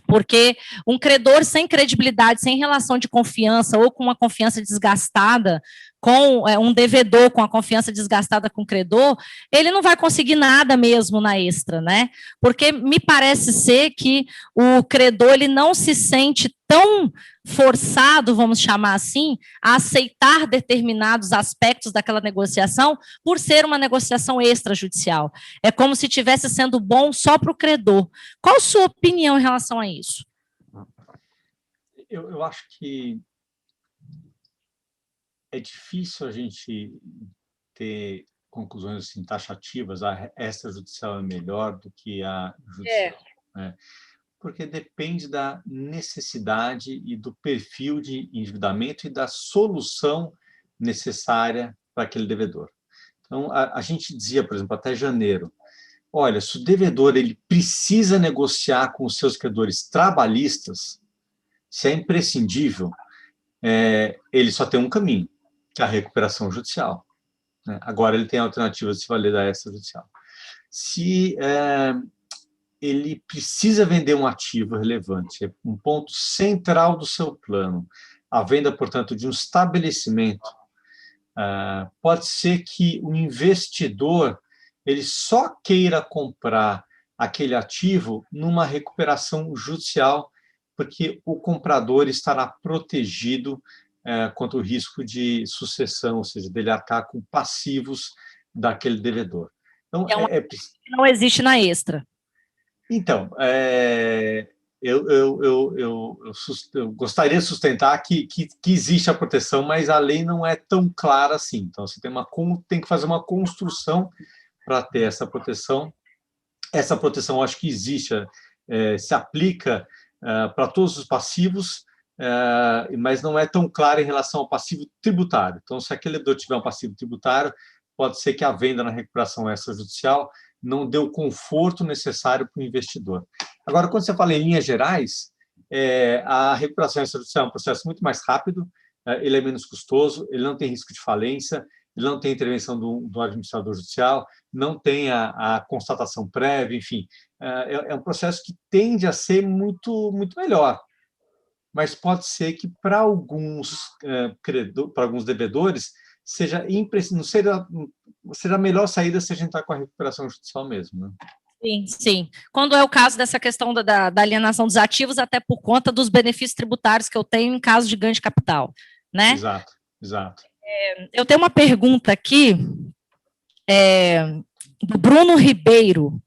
Porque um credor sem credibilidade, sem relação de confiança ou com uma confiança desgastada, com um devedor com a confiança desgastada com o credor, ele não vai conseguir nada mesmo na extra, né? Porque me parece ser que o credor ele não se sente tão forçado, vamos chamar assim, a aceitar determinados aspectos daquela negociação por ser uma negociação extrajudicial. É como se estivesse sendo bom só para o credor. Qual a sua opinião em relação a isso? Eu acho que é difícil a gente ter conclusões assim, taxativas, a extrajudicial é melhor do que a judicial. Né? Porque depende da necessidade e do perfil de endividamento e da solução necessária para aquele devedor. Então, a gente dizia, por exemplo, até janeiro, olha, se o devedor ele precisa negociar com os seus credores trabalhistas, se é imprescindível, ele só tem um caminho, que é a recuperação judicial, né? Agora ele tem a alternativa de se valer da extrajudicial. Se ele precisa vender um ativo relevante, é um ponto central do seu plano, a venda, portanto, de um estabelecimento, pode ser que o investidor ele só queira comprar aquele ativo numa recuperação judicial, porque o comprador estará protegido contra o risco de sucessão, ou seja, dele arcar com passivos daquele devedor. Então, não existe na extra. Então, eu gostaria de sustentar que existe a proteção, mas a lei não é tão clara assim. Então, você tem que fazer uma construção para ter essa proteção. Essa proteção, eu acho que existe, se aplica para todos os passivos, mas não é tão clara em relação ao passivo tributário. Então, se aquele devedor tiver um passivo tributário, pode ser que a venda na recuperação extrajudicial não dê o conforto necessário para o investidor. Agora, quando você fala em linhas gerais, a recuperação extrajudicial é um processo muito mais rápido, ele é menos custoso, ele não tem risco de falência, ele não tem intervenção do administrador judicial, não tem a constatação prévia, enfim. É um processo que tende a ser muito, muito melhor. Mas pode ser que para alguns devedores seja a melhor saída se a gente está com a recuperação judicial mesmo, né? Sim, sim. Quando é o caso dessa questão da alienação dos ativos, até por conta dos benefícios tributários que eu tenho em caso de ganho de capital, né? Exato, exato. Eu tenho uma pergunta aqui do Bruno Ribeiro.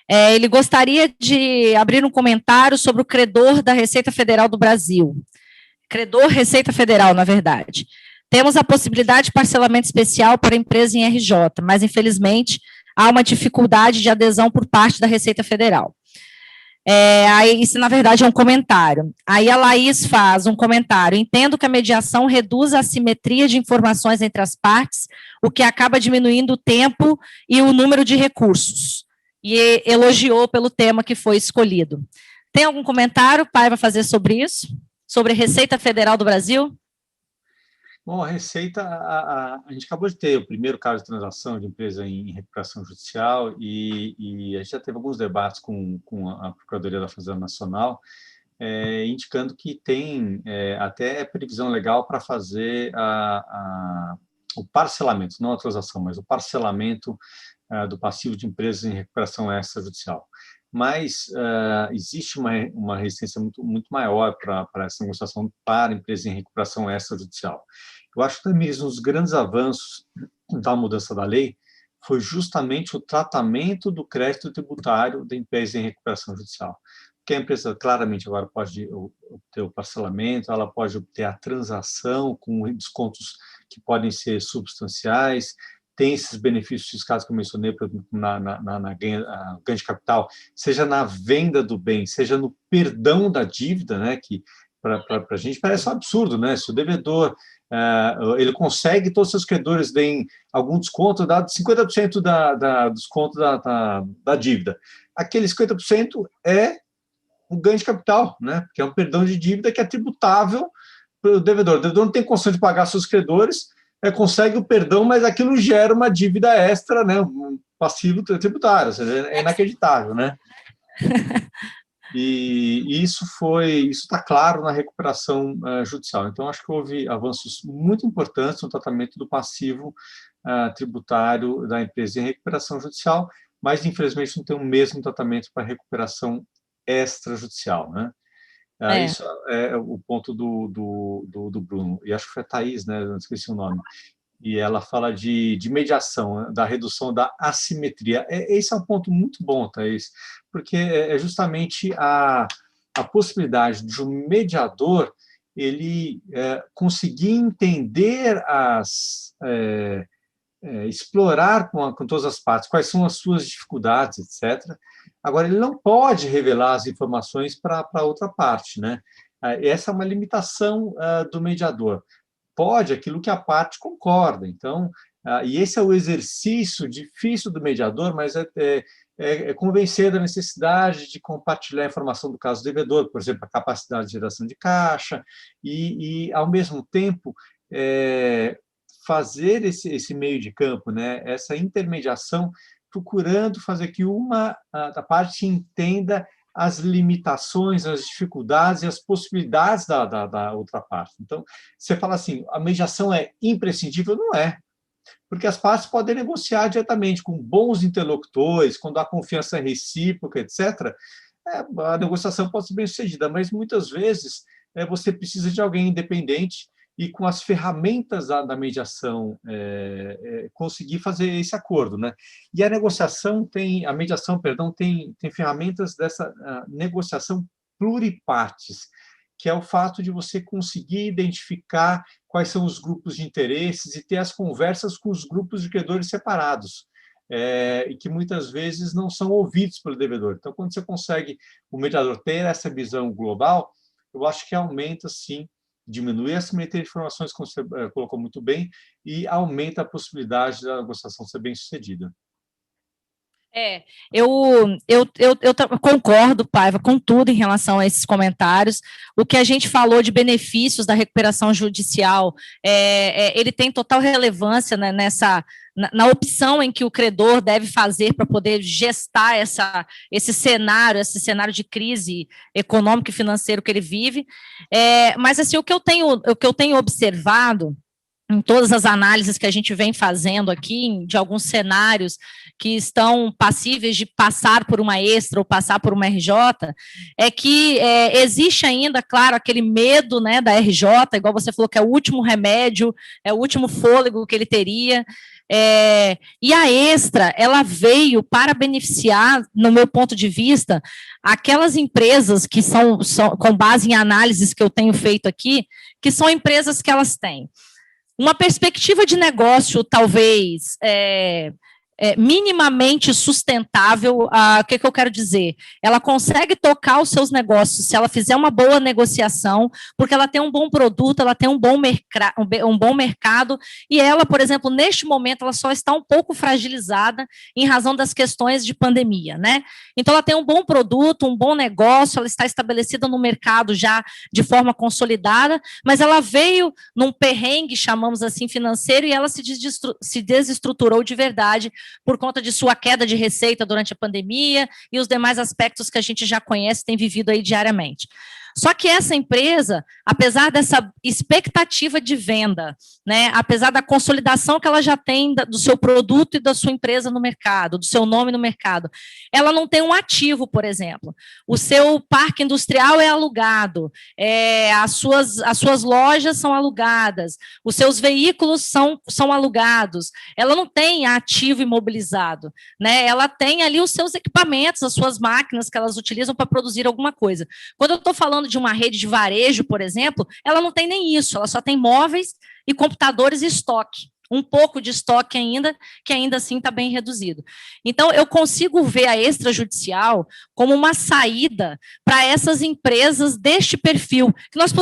Ele gostaria de abrir um comentário sobre o credor da Receita Federal do Brasil. Credor Receita Federal, na verdade. Temos a possibilidade de parcelamento especial para empresa em RJ, mas, infelizmente, há uma dificuldade de adesão por parte da Receita Federal. Aí, isso, na verdade, é um comentário. Aí a Laís faz um comentário. Entendo que a mediação reduz a assimetria de informações entre as partes, o que acaba diminuindo o tempo e o número de recursos. E elogiou pelo tema que foi escolhido. Tem algum comentário, pai, vai fazer sobre isso? Sobre a Receita Federal do Brasil? Bom, a Receita, a gente acabou de ter o primeiro caso de transação de empresa em recuperação judicial e a gente já teve alguns debates com a Procuradoria da Fazenda Nacional, indicando que tem até previsão legal para fazer o parcelamento, não a transação, mas o parcelamento do passivo de empresas em recuperação extrajudicial. Mas existe uma resistência muito maior para essa negociação para empresas em recuperação extrajudicial. Eu acho que também um dos grandes avanços da mudança da lei foi justamente o tratamento do crédito tributário da empresa em recuperação judicial. Porque a empresa claramente agora pode obter o parcelamento, ela pode obter a transação com descontos que podem ser substanciais, tem esses benefícios fiscais que eu mencionei, por exemplo, na ganho de capital, seja na venda do bem, seja no perdão da dívida, né, que para a gente parece um absurdo, né? Se o devedor ele consegue, todos os seus credores deem algum desconto, dado 50% do desconto da dívida. Aquele 50% é um ganho de capital, né? Que é um perdão de dívida que é tributável para o devedor. O devedor não tem condição de pagar seus credores, consegue o perdão, mas aquilo gera uma dívida extra, né? Um passivo tributário, ou seja, é inacreditável, né? E isso está claro na recuperação judicial. Então, acho que houve avanços muito importantes no tratamento do passivo tributário da empresa em recuperação judicial, mas, infelizmente, não tem o mesmo tratamento para recuperação extrajudicial, né? Isso é o ponto do Bruno, e acho que foi a Thaís, né? Não esqueci o nome. E ela fala de mediação, da redução da assimetria. Esse é um ponto muito bom, Thaís, porque é justamente a possibilidade de um mediador ele conseguir entender explorar com todas as partes quais são as suas dificuldades, etc. Agora, ele não pode revelar as informações para outra parte, né? Essa é uma limitação do mediador. Pode aquilo que a parte concorda. Então, E esse é o exercício difícil do mediador, mas é convencer da necessidade de compartilhar a informação do caso devedor, por exemplo, a capacidade de geração de caixa, ao mesmo tempo, fazer esse meio de campo, né, essa intermediação, procurando fazer que uma da parte entenda as limitações, as dificuldades e as possibilidades da outra parte. Então, você fala assim, a mediação é imprescindível? Não é. Porque as partes podem negociar diretamente com bons interlocutores, quando há confiança recíproca, etc., a negociação pode ser bem-sucedida, mas muitas vezes você precisa de alguém independente e com as ferramentas da mediação conseguir fazer esse acordo, né? E a mediação, perdão, tem ferramentas dessa negociação pluripartes, que é o fato de você conseguir identificar quais são os grupos de interesses e ter as conversas com os grupos de credores separados, e que muitas vezes não são ouvidos pelo devedor. Então, quando você consegue, o mediador ter essa visão global, eu acho que aumenta, sim, diminui a simetria de informações, como você colocou muito bem, e aumenta a possibilidade da negociação ser bem-sucedida. Eu concordo, Paiva, com tudo em relação a esses comentários. O que a gente falou de benefícios da recuperação judicial, ele tem total relevância, né, na opção em que o credor deve fazer para poder gestar esse cenário de crise econômica e financeira que ele vive. Mas assim, o que eu tenho observado em todas as análises que a gente vem fazendo aqui, de alguns cenários que estão passíveis de passar por uma extra ou passar por uma RJ, é que existe ainda, claro, aquele medo, né, da RJ, igual você falou, que é o último remédio, é o último fôlego que ele teria, e a extra, ela veio para beneficiar, no meu ponto de vista, aquelas empresas que são com base em análises que eu tenho feito aqui, que são empresas que elas têm uma perspectiva de negócio, talvez, minimamente sustentável. O que eu quero dizer? Ela consegue tocar os seus negócios se ela fizer uma boa negociação, porque ela tem um bom produto, ela tem um bom mercado, e ela, por exemplo, neste momento, ela só está um pouco fragilizada em razão das questões de pandemia, né? Então, ela tem um bom produto, um bom negócio, ela está estabelecida no mercado já de forma consolidada, mas ela veio num perrengue, chamamos assim, financeiro, e ela se desestruturou de verdade por conta de sua queda de receita durante a pandemia e os demais aspectos que a gente já conhece, tem vivido aí diariamente. Só que essa empresa, apesar dessa expectativa de venda, né, apesar da consolidação que ela já tem do seu produto e da sua empresa no mercado, do seu nome no mercado, ela não tem um ativo, por exemplo. O seu parque industrial é alugado, as suas lojas são alugadas, os seus veículos são alugados, ela não tem ativo imobilizado, né? Ela tem ali os seus equipamentos, as suas máquinas que elas utilizam para produzir alguma coisa. Quando eu estou falando de uma rede de varejo, por exemplo, ela não tem nem isso, ela só tem móveis e computadores e estoque. Um pouco de estoque ainda, que ainda assim está bem reduzido. Então, eu consigo ver a extrajudicial como uma saída para essas empresas deste perfil, que nós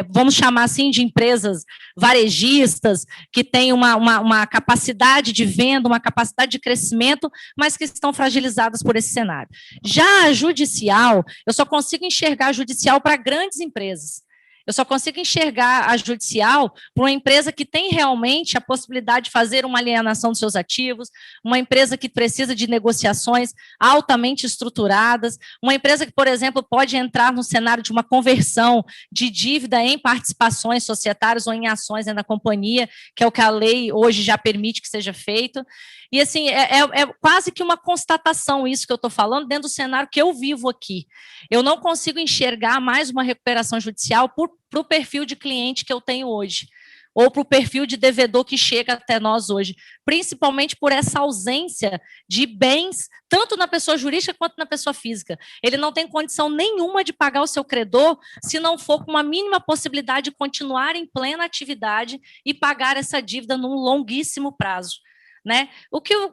vamos chamar assim de empresas varejistas, que têm uma capacidade de venda, uma capacidade de crescimento, mas que estão fragilizadas por esse cenário. Já a judicial, eu só consigo enxergar a judicial para grandes empresas. Eu só consigo enxergar a judicial para uma empresa que tem realmente a possibilidade de fazer uma alienação dos seus ativos, uma empresa que precisa de negociações altamente estruturadas, uma empresa que, por exemplo, pode entrar no cenário de uma conversão de dívida em participações societárias ou em ações na companhia, que é o que a lei hoje já permite que seja feito. E, assim, é quase que uma constatação isso que eu estou falando dentro do cenário que eu vivo aqui. Eu não consigo enxergar mais uma recuperação judicial para o perfil de cliente que eu tenho hoje, ou para o perfil de devedor que chega até nós hoje, principalmente por essa ausência de bens, tanto na pessoa jurídica quanto na pessoa física. Ele não tem condição nenhuma de pagar o seu credor se não for com uma mínima possibilidade de continuar em plena atividade e pagar essa dívida num longuíssimo prazo. Né?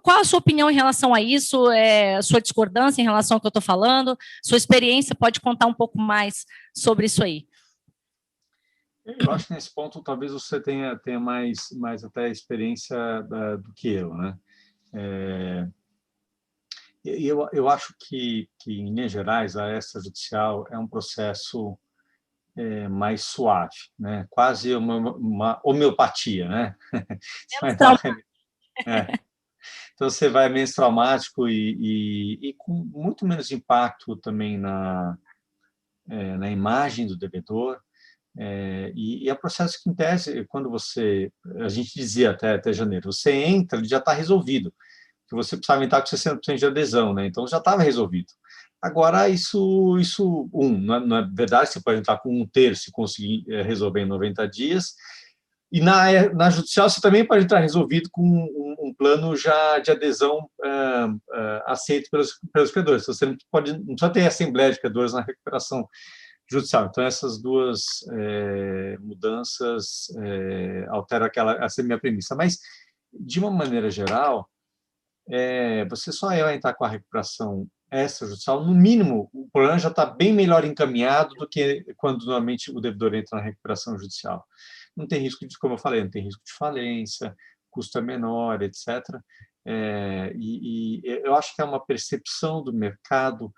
Qual a sua opinião em relação a isso? Sua discordância em relação ao que eu estou falando? Sua experiência pode contar um pouco mais sobre isso aí? Eu acho que nesse ponto talvez você tenha mais até experiência do que eu, né? Eu acho que, em linhas gerais, a extrajudicial é um processo mais suave, né? Quase uma homeopatia, né? Então, você vai menos traumático e com muito menos impacto também na imagem do devedor. E é um processo que, em tese, quando a gente dizia até janeiro, você entra, ele já está resolvido, que você precisava entrar com 60% de adesão, né? Então já estava resolvido. Agora, não é verdade, você pode entrar com 1/3 e conseguir resolver em 90 dias, e na judicial você também pode entrar resolvido com um plano já de adesão aceito pelos credores. Você não precisa ter assembleia de credores na recuperação judicial. Então, essas duas mudanças alteram essa minha premissa. Mas, de uma maneira geral, você só vai entrar com a recuperação extrajudicial, no mínimo, o problema já está bem melhor encaminhado do que quando normalmente o devedor entra na recuperação judicial. Não tem risco como eu falei, não tem risco de falência, custo é menor, etc. E eu acho que é uma percepção do mercado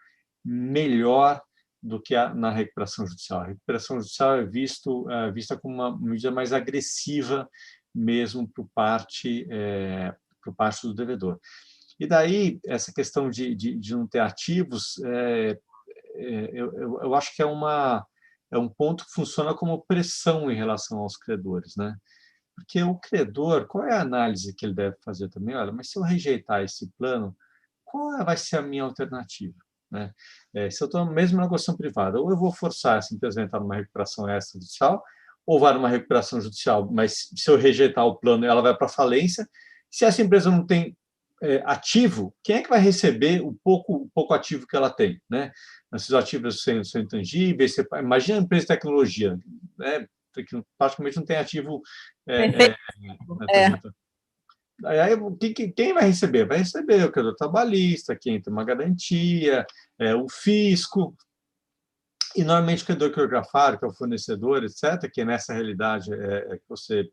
melhor do que na recuperação judicial. A recuperação judicial é vista como uma medida mais agressiva mesmo por parte do devedor. E daí, essa questão de não ter ativos, eu acho que é um ponto que funciona como pressão em relação aos credores, né? Porque o credor, qual é a análise que ele deve fazer também? Olha, mas se eu rejeitar esse plano, qual vai ser a minha alternativa? Né? Se eu estou mesmo na negociação privada, ou eu vou forçar essa empresa a entrar numa recuperação extrajudicial, ou vai numa recuperação judicial, mas se eu rejeitar o plano, ela vai para falência. Se essa empresa não tem ativo, quem é que vai receber o pouco ativo que ela tem? Né? Esses ativos são intangíveis. Imagina a empresa de tecnologia, né? Que praticamente não tem ativo. Aí, quem vai receber? Vai receber o credor trabalhista, quem tem uma garantia, o fisco. E, normalmente, o credor quirografário, que é o fornecedor, etc., que nessa realidade que você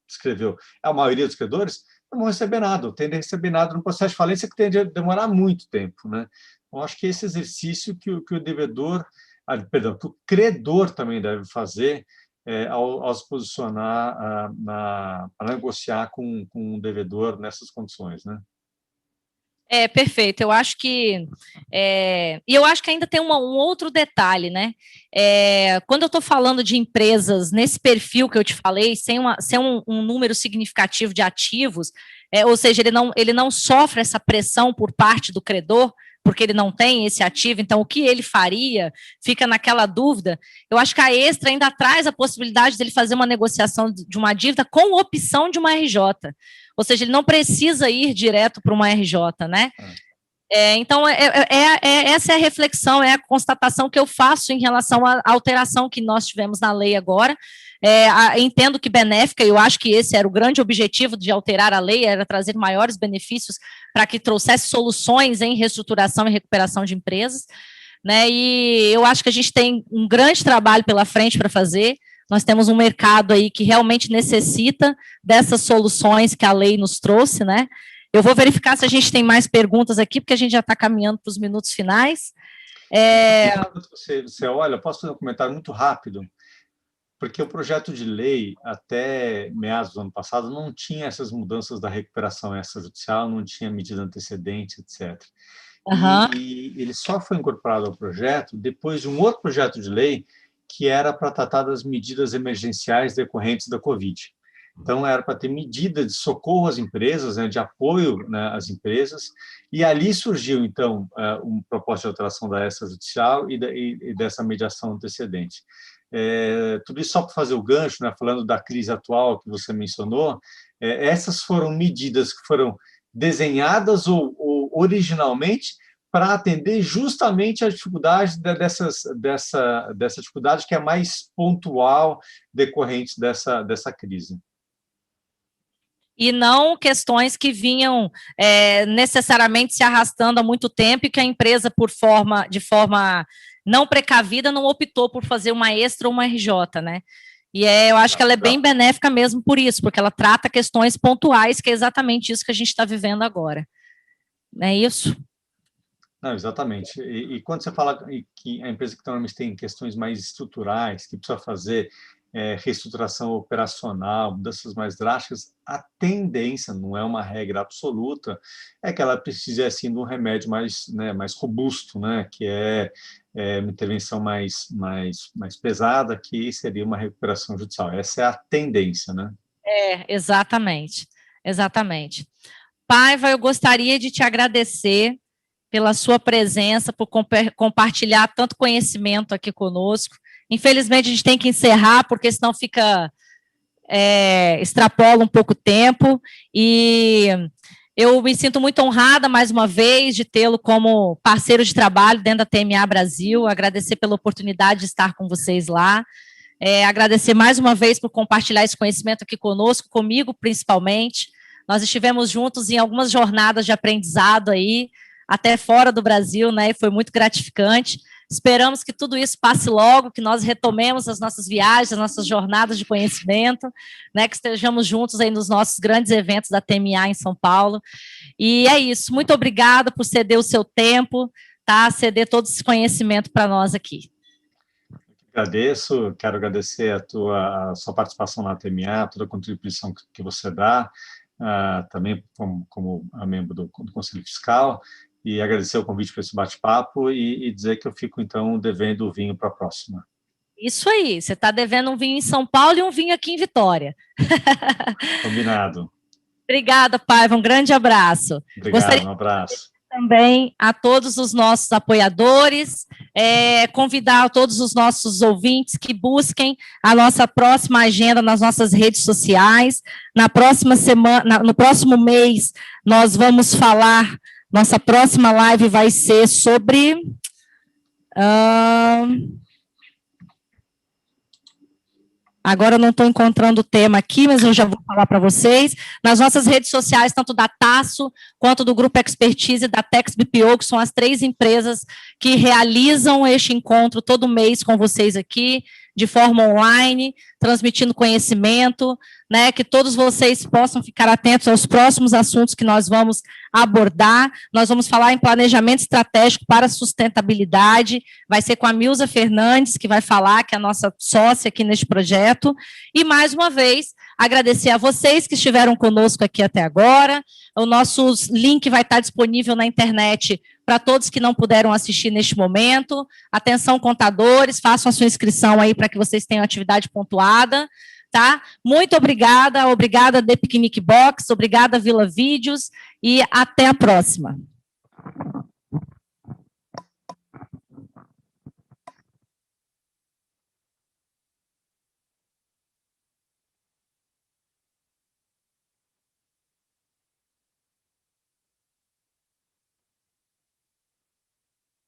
descreveu, a maioria dos credores, não vão receber nada, ou tendem a receber nada no processo de falência que tende a demorar muito tempo. Né? Então, acho que esse exercício que o devedor, que o credor também deve fazer ao se posicionar para negociar com um devedor nessas condições. Né? Perfeito. Eu acho que e eu acho que ainda tem um outro detalhe, né? Quando eu estou falando de empresas nesse perfil que eu te falei, sem um número significativo de ativos, ou seja, ele não sofre essa pressão por parte do credor, porque ele não tem esse ativo, então o que ele faria fica naquela dúvida. Eu acho que a Extra ainda traz a possibilidade dele fazer uma negociação de uma dívida com opção de uma RJ. Ou seja, ele não precisa ir direto para uma RJ, né? Então, essa é a reflexão, é a constatação que eu faço em relação à alteração que nós tivemos na lei agora. Entendo que benéfica, eu acho que esse era o grande objetivo de alterar a lei, era trazer maiores benefícios para que trouxesse soluções em reestruturação e recuperação de empresas, né? E eu acho que a gente tem um grande trabalho pela frente para fazer. Nós temos um mercado aí que realmente necessita dessas soluções que a lei nos trouxe, né? Eu vou verificar se a gente tem mais perguntas aqui, porque a gente já está caminhando para os minutos finais. Você olha, posso fazer um comentário muito rápido? Porque o projeto de lei, até meados do ano passado, não tinha essas mudanças da recuperação extrajudicial, não tinha medida antecedente, etc. E ele só foi incorporado ao projeto depois de um outro projeto de lei que era para tratar das medidas emergenciais decorrentes da Covid. Então, era para ter medida de socorro às empresas, né, de apoio, né, às empresas, e ali surgiu, então, um propósito de alteração da extrajudicial e dessa mediação antecedente. Tudo isso só para fazer o gancho, né, falando da crise atual que você mencionou, essas foram medidas que foram desenhadas ou originalmente para atender justamente a dificuldade dessa dificuldade que é mais pontual decorrente dessa crise. E não questões que vinham necessariamente se arrastando há muito tempo e que a empresa, de forma não precavida, não optou por fazer uma extra ou uma RJ, né? E eu acho que ela é bem benéfica mesmo por isso, porque ela trata questões pontuais, que é exatamente isso que a gente está vivendo agora. Não é isso? Não, exatamente. Quando você fala que a empresa que normalmente tem questões mais estruturais, que precisa fazer reestruturação operacional, mudanças mais drásticas, a tendência, não é uma regra absoluta, é que ela precise assim de um remédio mais, né, mais robusto, né, que uma intervenção mais pesada, que seria uma recuperação judicial. Essa é a tendência, né? Exatamente. Exatamente. Paiva, eu gostaria de te agradecer pela sua presença, por compartilhar tanto conhecimento aqui conosco. Infelizmente, a gente tem que encerrar, porque senão extrapola um pouco o tempo, e eu me sinto muito honrada, mais uma vez, de tê-lo como parceiro de trabalho dentro da TMA Brasil, agradecer pela oportunidade de estar com vocês lá, agradecer mais uma vez por compartilhar esse conhecimento aqui conosco, comigo principalmente. Nós estivemos juntos em algumas jornadas de aprendizado aí, até fora do Brasil, né, e foi muito gratificante. Esperamos que tudo isso passe logo, que nós retomemos as nossas viagens, as nossas jornadas de conhecimento, né, que estejamos juntos aí nos nossos grandes eventos da TMA em São Paulo. E é isso, muito obrigada por ceder o seu tempo, tá, ceder todo esse conhecimento para nós aqui. Agradeço, quero agradecer a sua participação na TMA, toda a contribuição que você dá, também como membro do Conselho Fiscal, e agradecer o convite para esse bate-papo e dizer que eu fico, então, devendo o vinho para a próxima. Isso aí, você está devendo um vinho em São Paulo e um vinho aqui em Vitória. Combinado. Obrigada, Paiva, um grande abraço. Obrigado, um abraço. Também a todos os nossos apoiadores, convidar todos os nossos ouvintes que busquem a nossa próxima agenda nas nossas redes sociais. Na próxima semana, no próximo mês, nós vamos falar, nossa próxima live vai ser sobre... Agora eu não estou encontrando o tema aqui, mas eu já vou falar para vocês. Nas nossas redes sociais, tanto da Tasso, quanto do Grupo Expertise e da Tex BPO, que são as 3 empresas que realizam este encontro todo mês com vocês aqui, de forma online, transmitindo conhecimento, né, que todos vocês possam ficar atentos aos próximos assuntos que nós vamos abordar. Nós vamos falar em planejamento estratégico para a sustentabilidade, vai ser com a Milza Fernandes, que vai falar, que é a nossa sócia aqui neste projeto, e mais uma vez, agradecer a vocês que estiveram conosco aqui até agora. O nosso link vai estar disponível na internet para todos que não puderam assistir neste momento. Atenção, contadores, façam a sua inscrição aí para que vocês tenham atividade pontuada, tá? Muito obrigada, obrigada The Picnic Box, obrigada Vila Vídeos, e até a próxima.